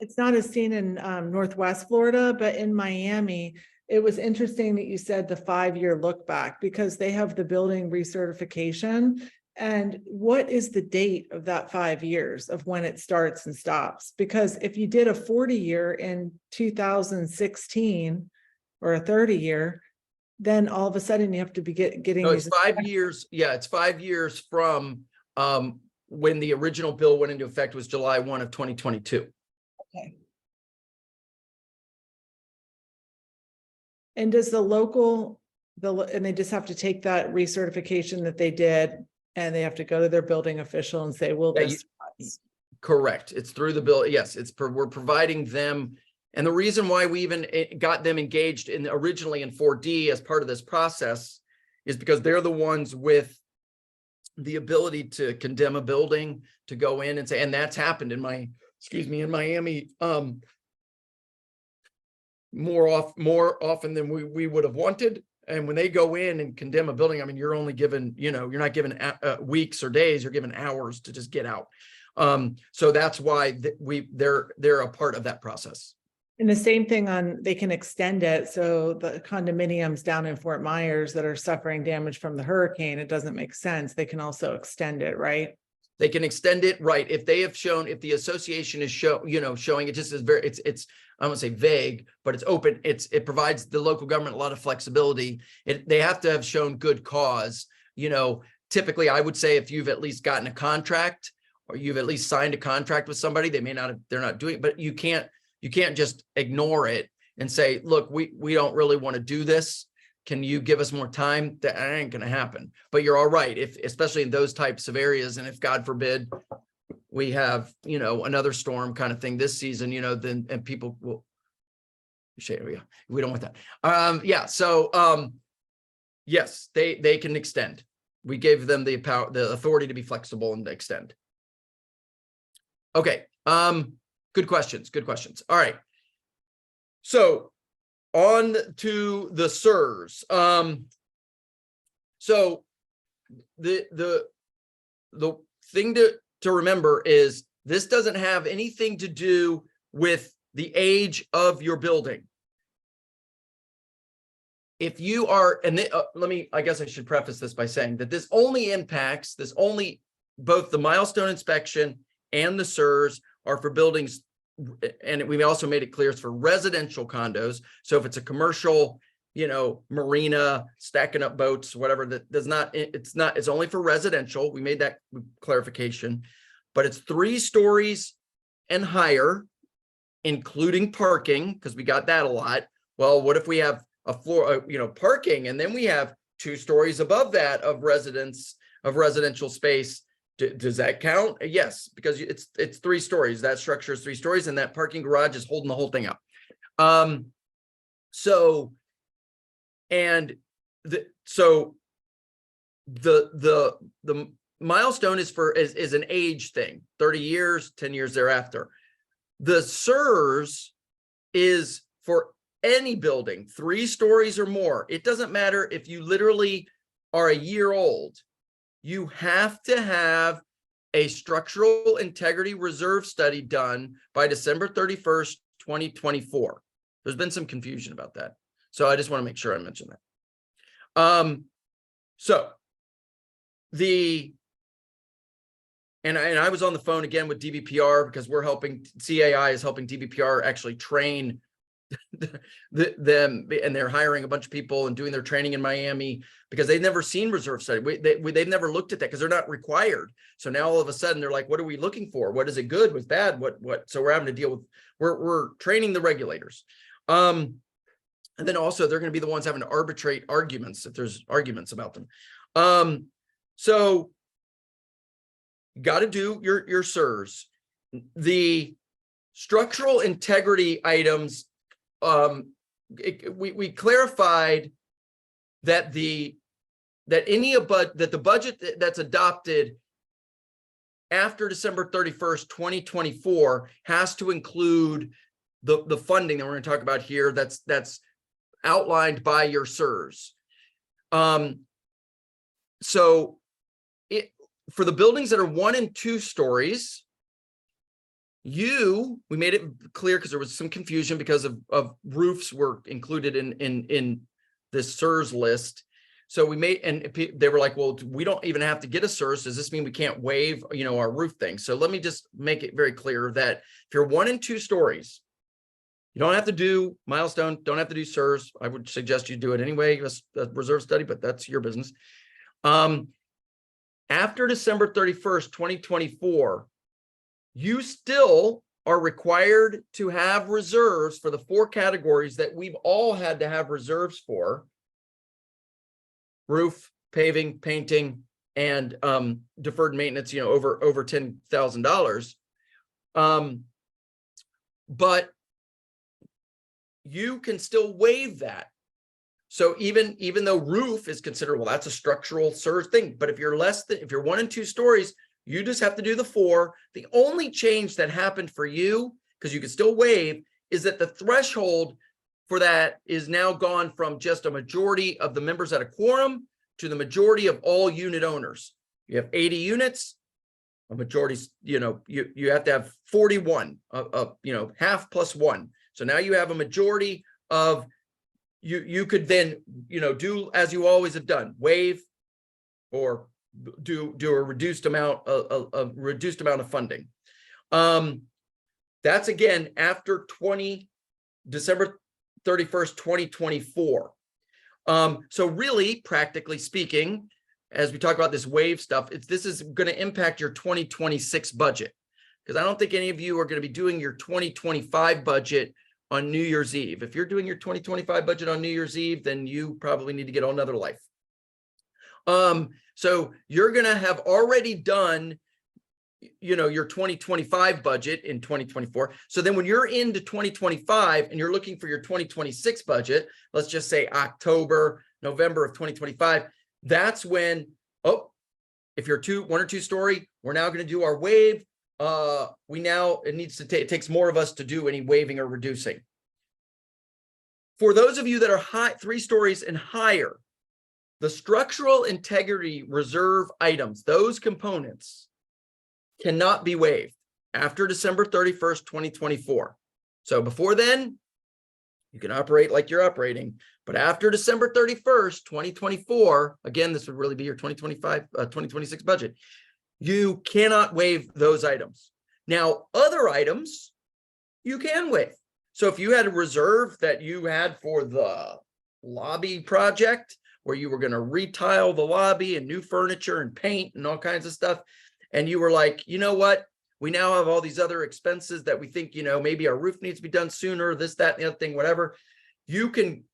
It's not as seen in Northwest Florida, but in Miami, it was interesting that you said the 5-year look back, because they have the building recertification. And what is the date of that 5 years of when it starts and stops? Because if you did a 40-year in 2016 or a 30-year, then all of a sudden you have to be getting. No, it's 5 years. Yeah, it's 5 years from when the original bill went into effect, was July 1 of 2022. Okay. And does the local, and they just have to take that recertification that they did, and they have to go to their building official and say, will this? Correct. It's through the bill. Yes, we're providing them. And the reason why we even got them engaged originally in 4D as part of this process is because they're the ones with the ability to condemn a building, to go in and say, and that's happened in Miami, more often than we would have wanted. And when they go in and condemn a building, I mean, you're only given, you know, you're not given weeks or days, you're given hours to just get out. So that's why they're a part of that process. And the same thing they can extend it. So the condominiums down in Fort Myers that are suffering damage from the hurricane, it doesn't make sense. They can also extend it, right? They can extend it, right? If they have shown, if the association is showing, it just is very, it's I won't say vague, but it's open. It provides the local government a lot of flexibility. They have to have shown good cause. You know, typically I would say if you've at least gotten a contract, or you've at least signed a contract with somebody, they're not doing it, but you can't just ignore it and say, look, we don't really want to do this. Can you give us more time? That ain't going to happen. But you're all right, especially in those types of areas. And if God forbid we have, you know, another storm kind of thing this season, you know, then, and people will, we don't want that. Yeah. So, yes, they can extend. We gave them the power, the authority to be flexible and extend. Okay. Good questions. Good questions. All right. So on to the SIRS. So the thing to remember is this doesn't have anything to do with the age of your building. If you are, and I guess I should preface this by saying that this only impacts, both the milestone inspection and the SIRS are for buildings, and we also made it clear it's for residential condos. So if it's a commercial, you know, marina, stacking up boats, whatever, that does not, it's only for residential. We made that clarification, but it's 3 stories and higher, including parking, because we got that a lot. Well, what if we have a floor, you know, parking, and then we have 2 stories above that of residential space? Does that count? Yes, because it's 3 stories. That structure is 3 stories, and that parking garage is holding the whole thing up. So the milestone is an age thing, 30 years, 10 years thereafter. The SIRS is for any building, 3 stories or more. It doesn't matter if you literally are a year old. You have to have a structural integrity reserve study done by December 31st, 2024. There's been some confusion about that. So I just want to make sure I mention that. So and I was on the phone again with DBPR because we're helping, CAI is helping DBPR actually train them, and they're hiring a bunch of people and doing their training in Miami because they've never seen reserve study. They've never looked at that because they're not required. So now all of a sudden they're like, what are we looking for? What is it good? What's bad? What? So we're having to deal with, we're training the regulators. And then also they're going to be the ones having to arbitrate arguments if there's arguments about them. So you got to do your SIRS. The structural integrity items, we clarified that the budget that's adopted after December 31st, 2024 has to include the funding that we're going to talk about here that's outlined by your SIRS. So for the buildings that are 1 and 2 stories, we made it clear because there was some confusion because of roofs were included in this SIRS list. So we made, and they were like, well, we don't even have to get a SIRS. Does this mean we can't waive, our roof thing? So let me just make it very clear that if you're 1 and 2 stories, you don't have to do milestone, don't have to do SIRS. I would suggest you do it anyway, a reserve study, but that's your business. After December 31st, 2024, you still are required to have reserves for the 4 categories that we've all had to have reserves for: roof, paving, painting, and deferred maintenance, over $10,000. But you can still waive that. So even though roof is considered, well, that's a structural SIRS thing, but if you're 1 and 2 stories, you just have to do the 4. The only change that happened for you, because you can still waive, is that the threshold for that is now gone from just a majority of the members at a quorum to the majority of all unit owners. You have 80 units, a majority, you have to have 41, half plus 1. So now you have a majority of, you could then, do as you always have done, waive or do a reduced amount, a reduced amount of funding. That's again after December 31st, 2024. So really, practically speaking, as we talk about this waive stuff, this is going to impact your 2026 budget, because I don't think any of you are going to be doing your 2025 budget on New Year's Eve. If you're doing your 2025 budget on New Year's Eve, then you probably need to get on another life. So you're going to have already done, your 2025 budget in 2024. So then when you're into 2025 and you're looking for your 2026 budget, let's just say October, November of 2025, that's when, if you're 1 or 2 story, we're now going to do our waive. It takes more of us to do any waiving or reducing. For those of you that are 3 stories and higher, the structural integrity reserve items, those components, cannot be waived after December 31st, 2024. So before then, you can operate like you're operating, but after December 31st, 2024, again, this would really be your 2026 budget. You cannot waive those items. Now, other items you can waive. So if you had a reserve that you had for the lobby project, where you were going to retile the lobby and new furniture and paint and all kinds of stuff, and you were like, you know what? We now have all these other expenses that we think, maybe our roof needs to be done sooner, this, that, and the other thing, whatever. You can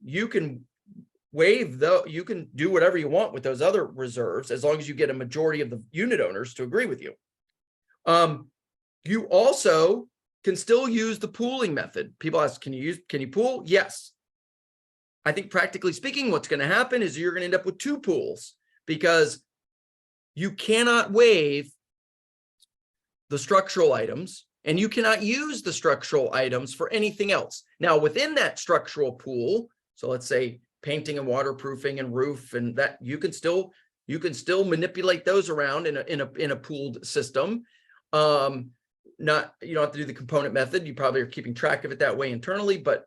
waive though. You can do whatever you want with those other reserves, as long as you get a majority of the unit owners to agree with you. You also can still use the pooling method. People ask, can you pool? Yes. I think practically speaking, what's going to happen is you're going to end up with 2 pools, because you cannot waive the structural items and you cannot use the structural items for anything else. Now, within that structural pool, so let's say painting and waterproofing and roof, and that you can still manipulate those around in a pooled system. You don't have to do the component method. You probably are keeping track of it that way internally, but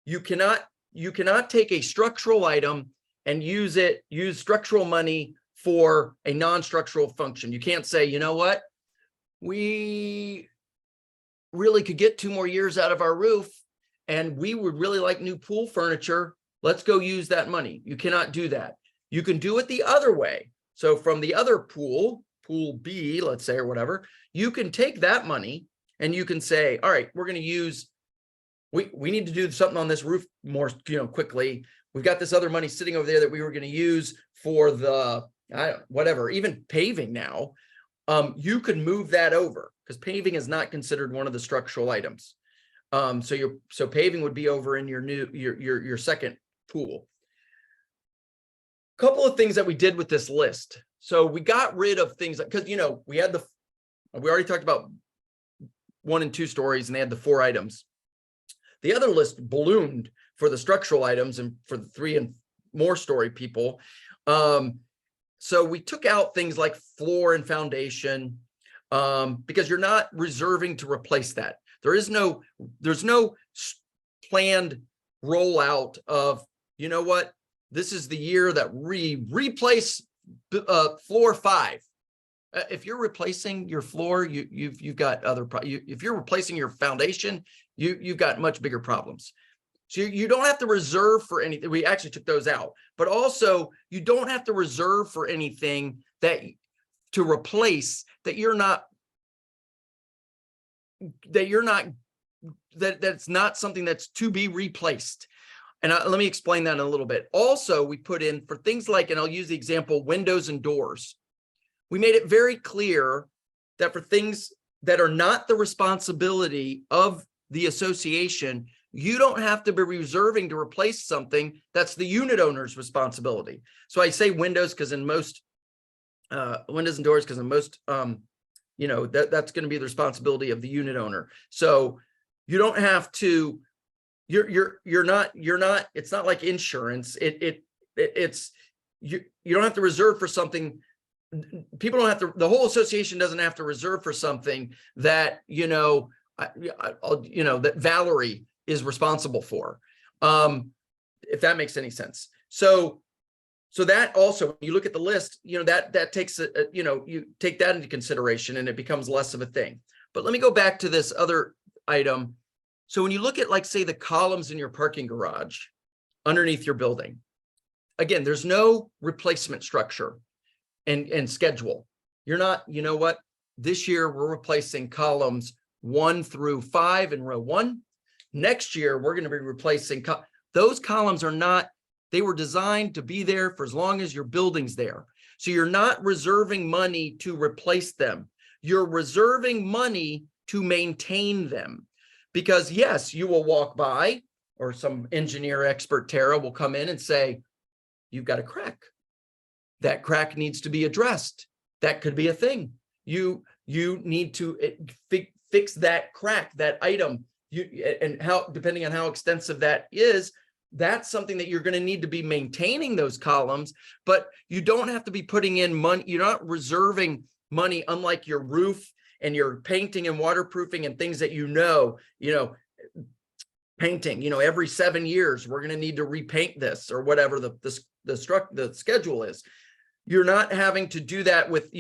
you cannot you cannot take a structural item and use structural money for a non-structural function. You can't say, you know what, we really could get 2 more years out of our roof and we would really like new pool furniture. Let's go use that money. You cannot do that. You can do it the other way. So from the other pool B, let's say, or whatever, you can take that money and you can say, all right, we're going to use, we need to do something on this roof more, quickly. We've got this other money sitting over there that we were going to use for the, whatever, even paving now. You can move that over because paving is not considered one of the structural items. So paving would be over in your second pool. Couple of things that we did with this list. So we got rid of things because, we already talked about 1 and 2 stories and they had the 4 items. The other list ballooned for the structural items and for the 3 and more story people. So we took out things like floor and foundation because you're not reserving to replace that. There's no planned rollout of, you know what, this is the year that we replace floor 5. If you're replacing your floor, you've got other if you're replacing your foundation, you've got much bigger problems. So you don't have to reserve for anything. We actually took those out, but also you don't have to reserve for anything that's not something that's to be replaced. And let me explain that in a little bit. Also, we put in for things like, and I'll use the example, windows and doors. We made it very clear that for things that are not the responsibility of the association, you don't have to be reserving to replace something that's the unit owner's responsibility. So I say windows because in most windows and doors, because in most that's going to be the responsibility of the unit owner. So you don't have to. You're not. It's not like insurance. It's you don't have to reserve for something. People don't have to. The whole association doesn't have to reserve for something that that Valerie is responsible for, if that makes any sense. So that also, when you look at the list, that takes you take that into consideration and it becomes less of a thing. But let me go back to this other item. So when you look at, like, say, the columns in your parking garage underneath your building, again, there's no replacement structure and schedule. You're not, you know what, this year we're replacing columns 1 through 5 in row 1. Next year, we're going to be replacing those columns. They were designed to be there for as long as your building's there. So you're not reserving money to replace them. You're reserving money to maintain them. Because yes, you will walk by, or some engineer expert, Tara, will come in and say, you've got a crack. That crack needs to be addressed. That could be a thing. You need to fix that crack, that item. And how, depending on how extensive that is, that's something that you're going to need to be maintaining those columns, but you don't have to be putting in money. You're not reserving money, unlike your roof and your painting and waterproofing and things that painting, every 7 years, we're going to need to repaint this or whatever the schedule is. You're not having to do that with,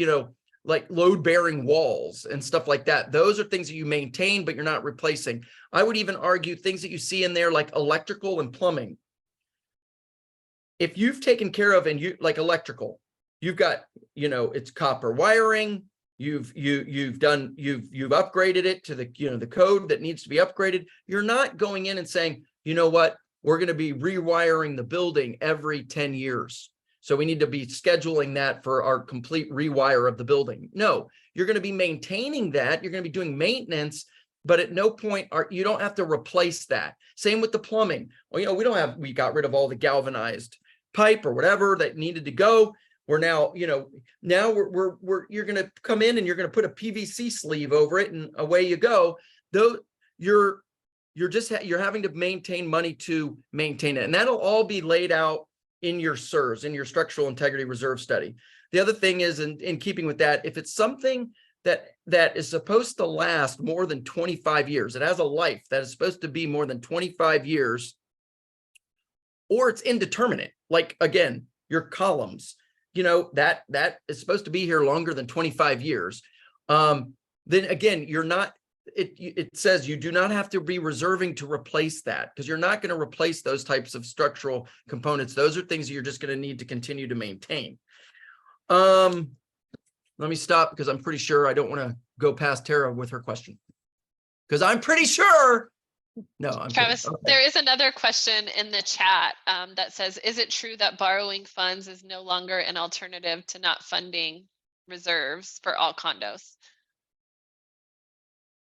like load-bearing walls and stuff like that. Those are things that you maintain, but you're not replacing. I would even argue things that you see in there, like electrical and plumbing. If you've taken care of, like electrical, you've got, it's copper wiring, you've upgraded it to the code that needs to be upgraded. You're not going in and saying, you know what, we're going to be rewiring the building every 10 years. So we need to be scheduling that for our complete rewire of the building. No, you're going to be maintaining that. You're going to be doing maintenance, but at no point you don't have to replace that. Same with the plumbing. Well, we got rid of all the galvanized pipe or whatever that needed to go. We're now, you're going to come in and you're going to put a PVC sleeve over it and away you go. Though you're having to maintain money to maintain it. And that'll all be laid out in your SIRS, in your structural integrity reserve study. The other thing is, in keeping with that, if it's something that is supposed to last more than 25 years, it has a life that is supposed to be more than 25 years, or it's indeterminate. Like, again, your columns, you know, that is supposed to be here longer than 25 years. Then again, you're not, it says you do not have to be reserving to replace that, because you're not going to replace those types of structural components. Those are things you're just going to need to continue to maintain. Let me stop, because I'm pretty sure I don't want to go past Tara with her question, because I'm pretty sure. No, I'm Travis, kidding. Okay. there is another question in the chat that says, is it true that borrowing funds is no longer an alternative to not funding reserves for all condos?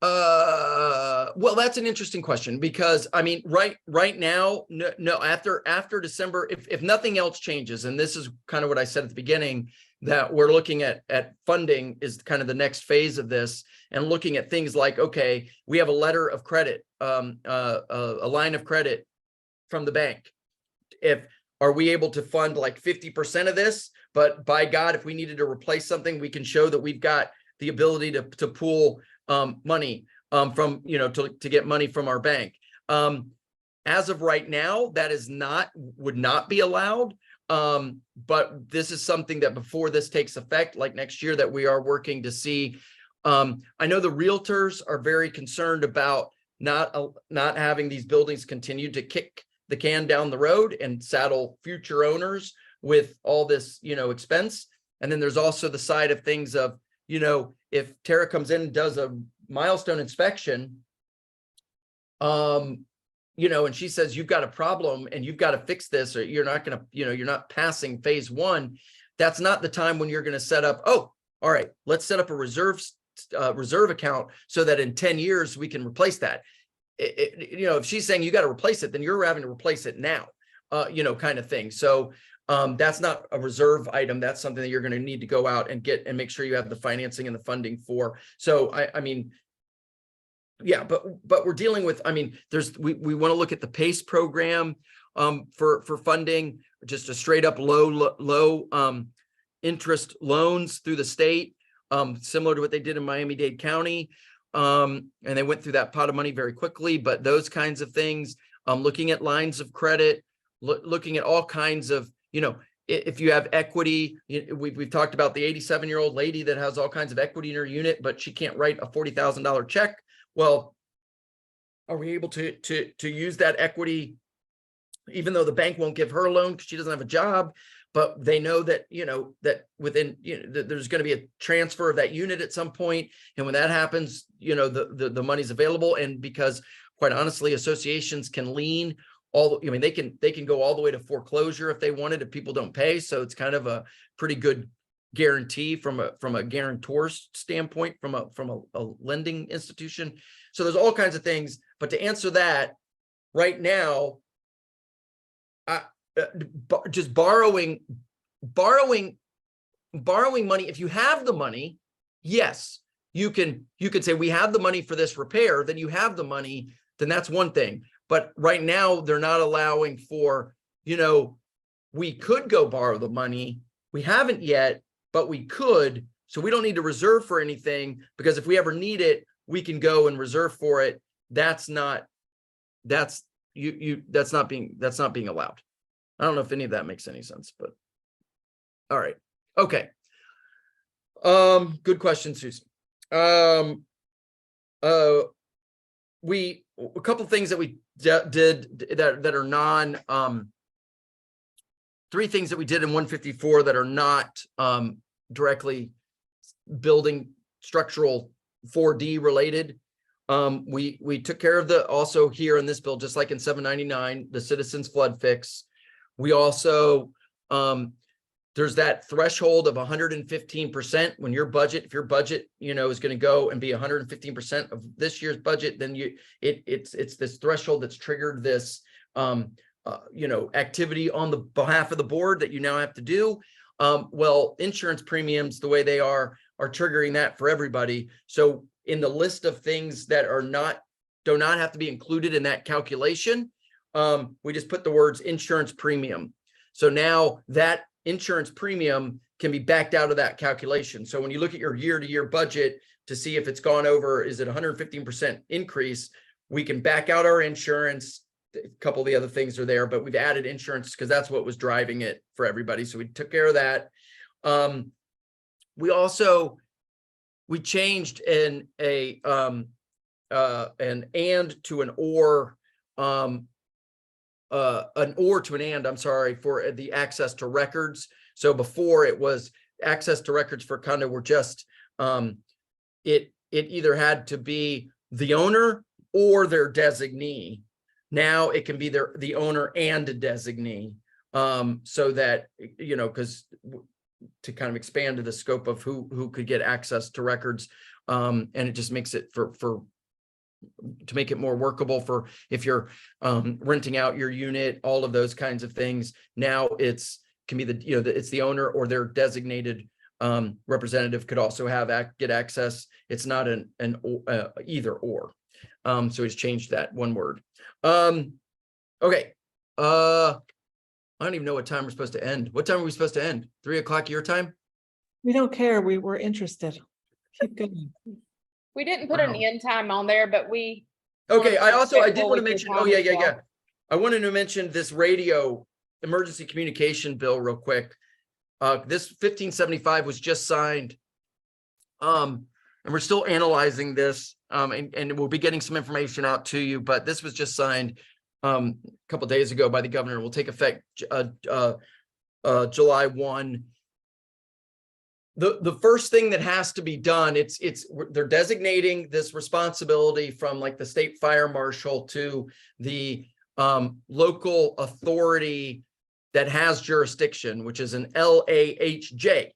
Well, that's an interesting question, because I mean, right now, no, after December, if nothing else changes, and this is kind of what I said at the beginning, that we're looking at funding is kind of the next phase of this, and looking at things like, okay, we have a letter of credit, a line of credit from the bank. Are we able to fund like 50% of this? But by God, if we needed to replace something, we can show that we've got the ability to pool money from, you know, to get money from our bank. As of right now, that would not be allowed. But this is something that before this takes effect, like next year, that we are working to see. I know the realtors are very concerned about not having these buildings continue to kick the can down the road and saddle future owners with all this, you know, expense. And then there's also the side of things of, you know, if Tara comes in and does a milestone inspection, you know, and she says, you've got a problem and you've got to fix this, or you're not going to, you know, you're not passing phase one. That's not the time when you're going to set up, oh, all right, let's set up a reserve account so that in 10 years we can replace that. You know, if she's saying you got to replace it, then you're having to replace it now, you know, kind of thing. So that's not a reserve item. That's something that you're going to need to go out and get and make sure you have the financing and the funding for. So I mean, yeah, but we're dealing with, I mean, we want to look at the PACE program for funding, just a straight up low interest loans through the state, similar to what they did in Miami-Dade County. And they went through that pot of money very quickly, but those kinds of things, looking at lines of credit, looking at all kinds of, you know, if you have equity, we've talked about the 87-year-old lady that has all kinds of equity in her unit, but she can't write a $40,000 check. Well, are we able to use that equity, even though the bank won't give her a loan because she doesn't have a job, but they know that, you know, that within, you know, there's going to be a transfer of that unit at some point. And when that happens, you know, the money's available. And because quite honestly, associations can lien I mean, they can go all the way to foreclosure if they wanted, if people don't pay. So it's kind of a pretty good guarantee from a guarantor standpoint, from a lending institution. So there's all kinds of things, but to answer that right now, just borrowing money. If you have the money, yes, you can say we have the money for this repair, then you have the money, then that's one thing. But right now they're not allowing for, you know, we could go borrow the money. We haven't yet, but we could. So we don't need to reserve for anything, because if we ever need it, we can go and reserve for it. That's not being allowed. I don't know if any of that makes any sense, but all right. Okay. Good question, Susan. A couple things that we did that are three things that we did in 154 that are not directly building structural 4D related. We took care of also here in this bill, just like in 799, the citizens flood fix. We also, there's that threshold of 115% when your budget, if your budget, you know, is going to go and be 115% of this year's budget, then it's this threshold that's triggered this, you know, activity on the behalf of the board that you now have to do. Well, insurance premiums, the way they are triggering that for everybody. So in the list of things that do not have to be included in that calculation, we just put the words insurance premium. So now that insurance premium can be backed out of that calculation. So when you look at your year-to-year budget to see if it's gone over, is it 115% increase, we can back out our insurance a couple of the other things are there, but we've added insurance because that's what was driving it for everybody. So we took care of that. We changed an and to an or, an or to an and, I'm sorry, for the access to records. So before it was access to records for condo were just, it either had to be the owner or their designee. Now it can be the owner and a designee. So that, you know, because to kind of expand to the scope of who could get access to records. And it just makes it to make it more workable for if you're renting out your unit, all of those kinds of things. Now can be it's the owner or their designated representative could also get access. It's not an either or. So he's changed that one word. Okay. I don't even know what time we're supposed to end. What time are we supposed to end? 3 o'clock your time? We don't care. We were interested. Keep going. We didn't put an Wow. end time on there, but we. Okay, I did respectful want to with your mention, time as well. I wanted to mention this radio emergency communication bill real quick. This 1575 was just signed. And we're still analyzing this, and we'll be getting some information out to you, but this was just signed a couple of days ago by the governor. Will take effect July 1. The first thing that has to be done, they're designating this responsibility from like the state fire marshal to the local authority that has jurisdiction, which is an LAHJ.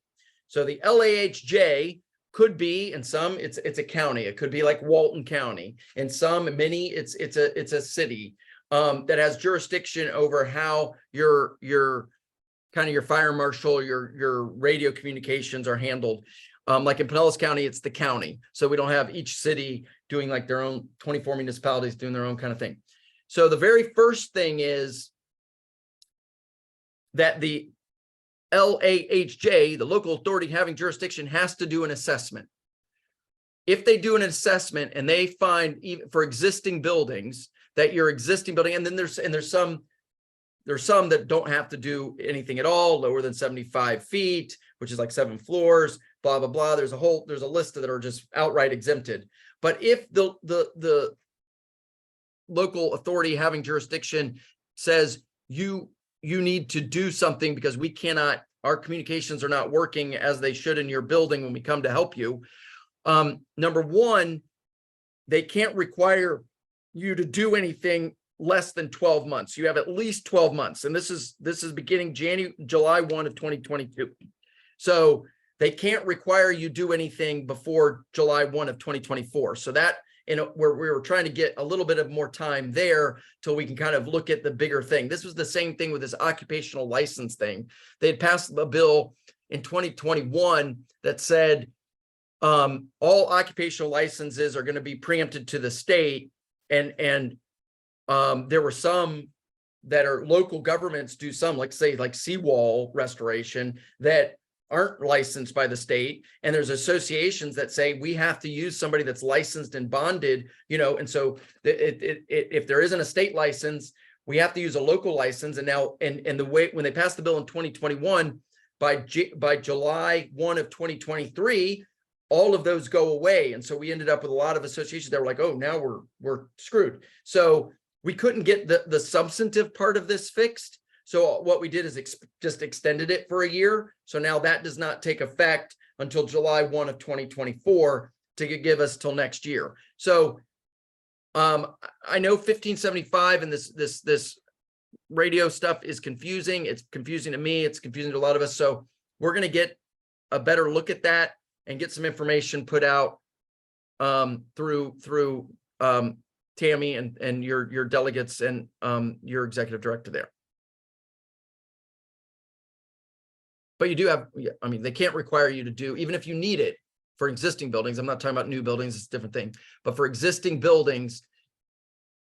So the LAHJ could be, in some it's a county. It could be like Walton County. In many it's a city that has jurisdiction over how your kind of your fire marshal, your radio communications are handled. Like in Pinellas County, it's the county. So we don't have each city doing like their own 24 municipalities doing their own kind of thing. So the very first thing is that the LAHJ, the local authority having jurisdiction, has to do an assessment. If they do an assessment and they find, even for existing buildings, that your existing building, and then there's some that don't have to do anything at all, lower than 75 feet, which is like 7 floors, blah, blah, blah. There's a list that are just outright exempted. But if the local authority having jurisdiction says you need to do something because our communications are not working as they should in your building when we come to help you. Number one, they can't require you to do anything less than 12 months. You have at least 12 months. And this is beginning July 1 of 2022. So they can't require you do anything before July 1 of 2024. So that, we were trying to get a little bit of more time there till we can kind of look at the bigger thing. This was the same thing with this occupational license thing. They had passed a bill in 2021 that said all occupational licenses are going to be preempted to the state. And there were some that are local governments do some, like say like seawall restoration, that aren't licensed by the state. And there's associations that say we have to use somebody that's licensed and bonded, and so if there isn't a state license, we have to use a local license. And now, and the way, when they passed the bill in 2021, by July 1 of 2023, all of those go away. And so we ended up with a lot of associations that were like, oh, now we're screwed. So we couldn't get the substantive part of this fixed. So what we did is just extended it for a year. So now that does not take effect until July 1 of 2024 to give us till next year. So I know 1575 and this radio stuff is confusing. It's confusing to me. It's confusing to a lot of us. So we're going to get a better look at that and get some information put out through Tammy and your delegates and your executive director there. But you do have, I mean, they can't require you to do, even if you need it for existing buildings. I'm not talking about new buildings, it's a different thing. But for existing buildings,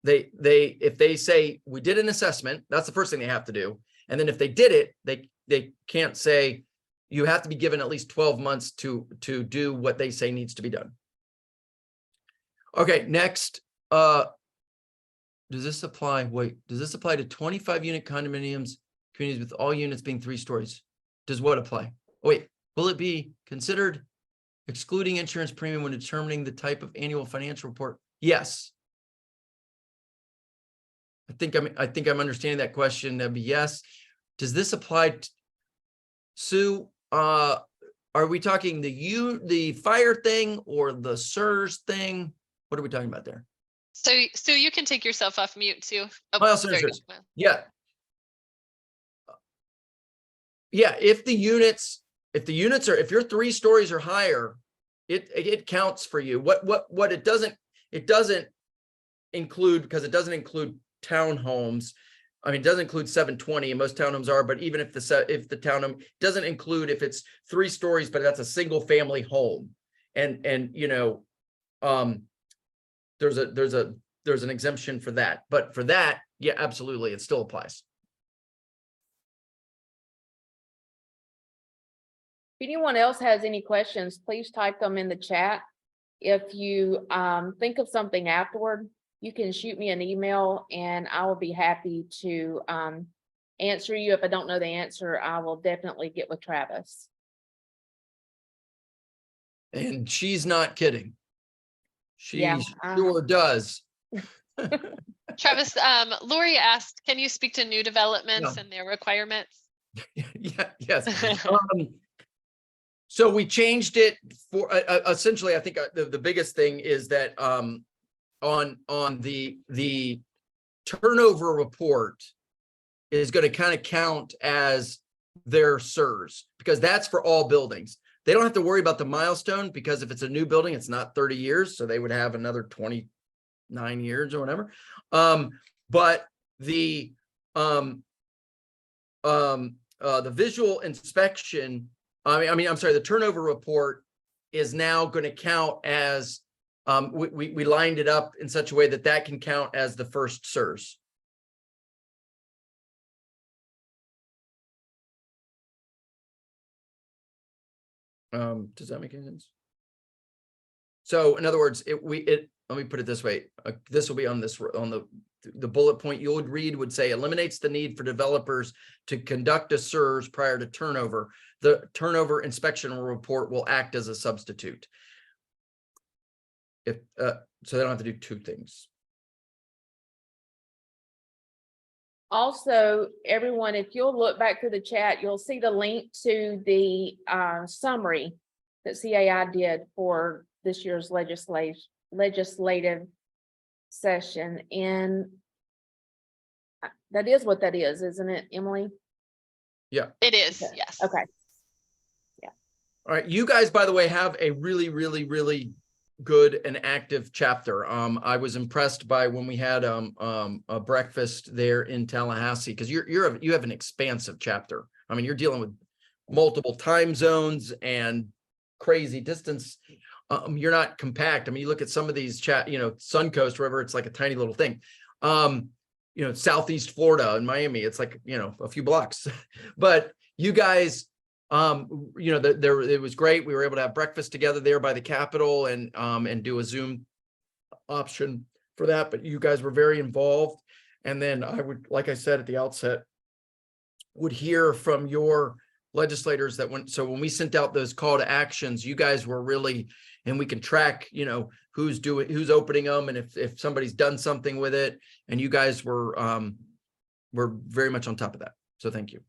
if they say we did an assessment, that's the first thing they have to do. And then if they did it, they can't say you have to be given at least 12 months to do what they say needs to be done. Okay, next, does this apply? Wait, does this apply to 25 unit condominiums, communities with all units being 3 stories? Does what apply? Oh, wait, will it be considered excluding insurance premium when determining the type of annual financial report? Yes. I think I'm understanding that question. That'd be yes. Does this apply to Sue? Are we talking the fire thing or the SERS thing? What are we talking about there? So you can take yourself off mute too. Oh, Well, there you SERS. go. Yeah. Yeah, if you're 3 stories or higher, it counts for you. What it doesn't include, because it doesn't include townhomes. I mean, it doesn't include 720, and most townhomes are, but even if the townhome doesn't include if it's 3 stories, but that's a single family home. And you know, there's an exemption for that. But for that, yeah, absolutely, it still applies. If anyone else has any questions, please type them in the chat. If you think of something afterward, you can shoot me an email and I will be happy to answer you. If I don't know the answer, I will definitely get with Travis. And she's not kidding. She Yeah, sure does. Travis, Lori asked, can you speak to new developments Yeah. and their requirements? Yeah, yes. So we changed it for essentially, I think the biggest thing is that on the turnover report is going to kind of count as their SERS, because that's for all buildings. They don't have to worry about the milestone, because if it's a new building, it's not 30 years. So they would have another 29 years or whatever. But the visual inspection, I'm sorry, the turnover report is now going to count as, we lined it up in such a way that that can count as the first SERS. Does that make any sense? So in other words, let me put it this way. This will be on the bullet point you would read would say eliminates the need for developers to conduct a SERS prior to turnover. The turnover inspection report will act as a substitute. So they don't have to do 2 things. also, everyone, if you'll look back through the chat, you'll see the link to the summary that CAI did for this year's legislative session. And that is what that is, isn't it, Emily? Yeah. It is, Okay. yes. Okay. All right. You guys, by the way, have a really, really, really good and active chapter. I was impressed by when we had a breakfast there in Tallahassee, because you have an expansive chapter. I mean, you're dealing with multiple time zones and crazy distance. You're not compact. I mean, you look at some of these Suncoast River, it's like a tiny little thing. Southeast Florida and Miami, it's like, a few blocks. But you guys, it was great. We were able to have breakfast together there by the Capitol and do a Zoom option for that. But you guys were very involved. And then I would, like I said at the outset, would hear from your legislators that when we sent out those call to actions, you guys were really, and we can track, who's opening them, and if somebody's done something with it, and you guys were very much on top of that. So thank you.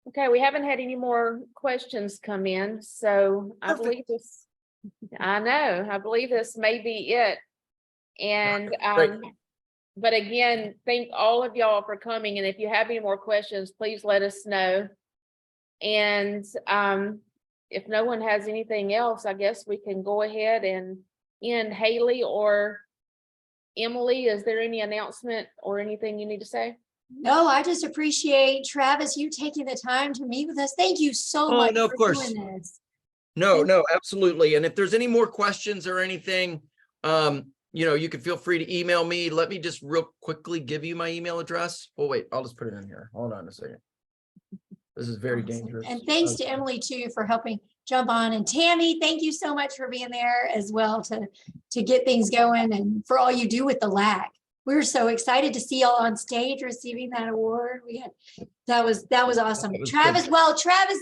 Okay, we haven't had any more questions come in, so I believe this may be it. And but again, thank all of y'all for coming, and if you have any more questions, please let us know. And if no one has anything else, I guess we can go ahead and end. Haley or Emily, is there any announcement or anything you need to say? No, I just appreciate, Travis, you taking the time to meet with us. Thank you so much no, of for course. doing this. No, absolutely. And if there's any more questions or anything, you can feel free to email me. Let me just real quickly give you my email address. Oh, wait, I'll just put it in here. Hold on a second. This is very Awesome. dangerous. And thanks to Emily too for helping jump on. And Tammy, thank you so much for being there as well to get things going and for all you do with the LAC. We're so excited to see y'all on stage receiving that award. That was awesome. That was Travis, good. well, Travis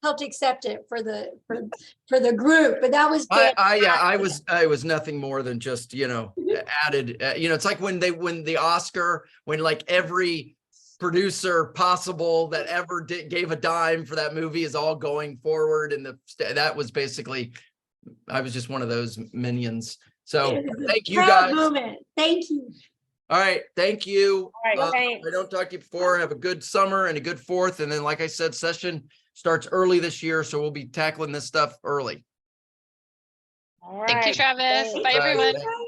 helped accept it for the group, but that was I fantastic. was nothing more than just, added, it's like when the Oscar, when like every producer possible that ever gave a dime for that movie is all going forward. And that was basically, I was just one of those minions. So It was a thank you proud guys. moment. Thank you. All right. Thank you. All right, If thanks. I don't talk to you before. Have a good summer and a good 4th. And then, like I said, session starts early this year. So we'll be tackling this stuff early. All Thank you, right. Travis. Thanks. Bye, All right, everyone. thank you.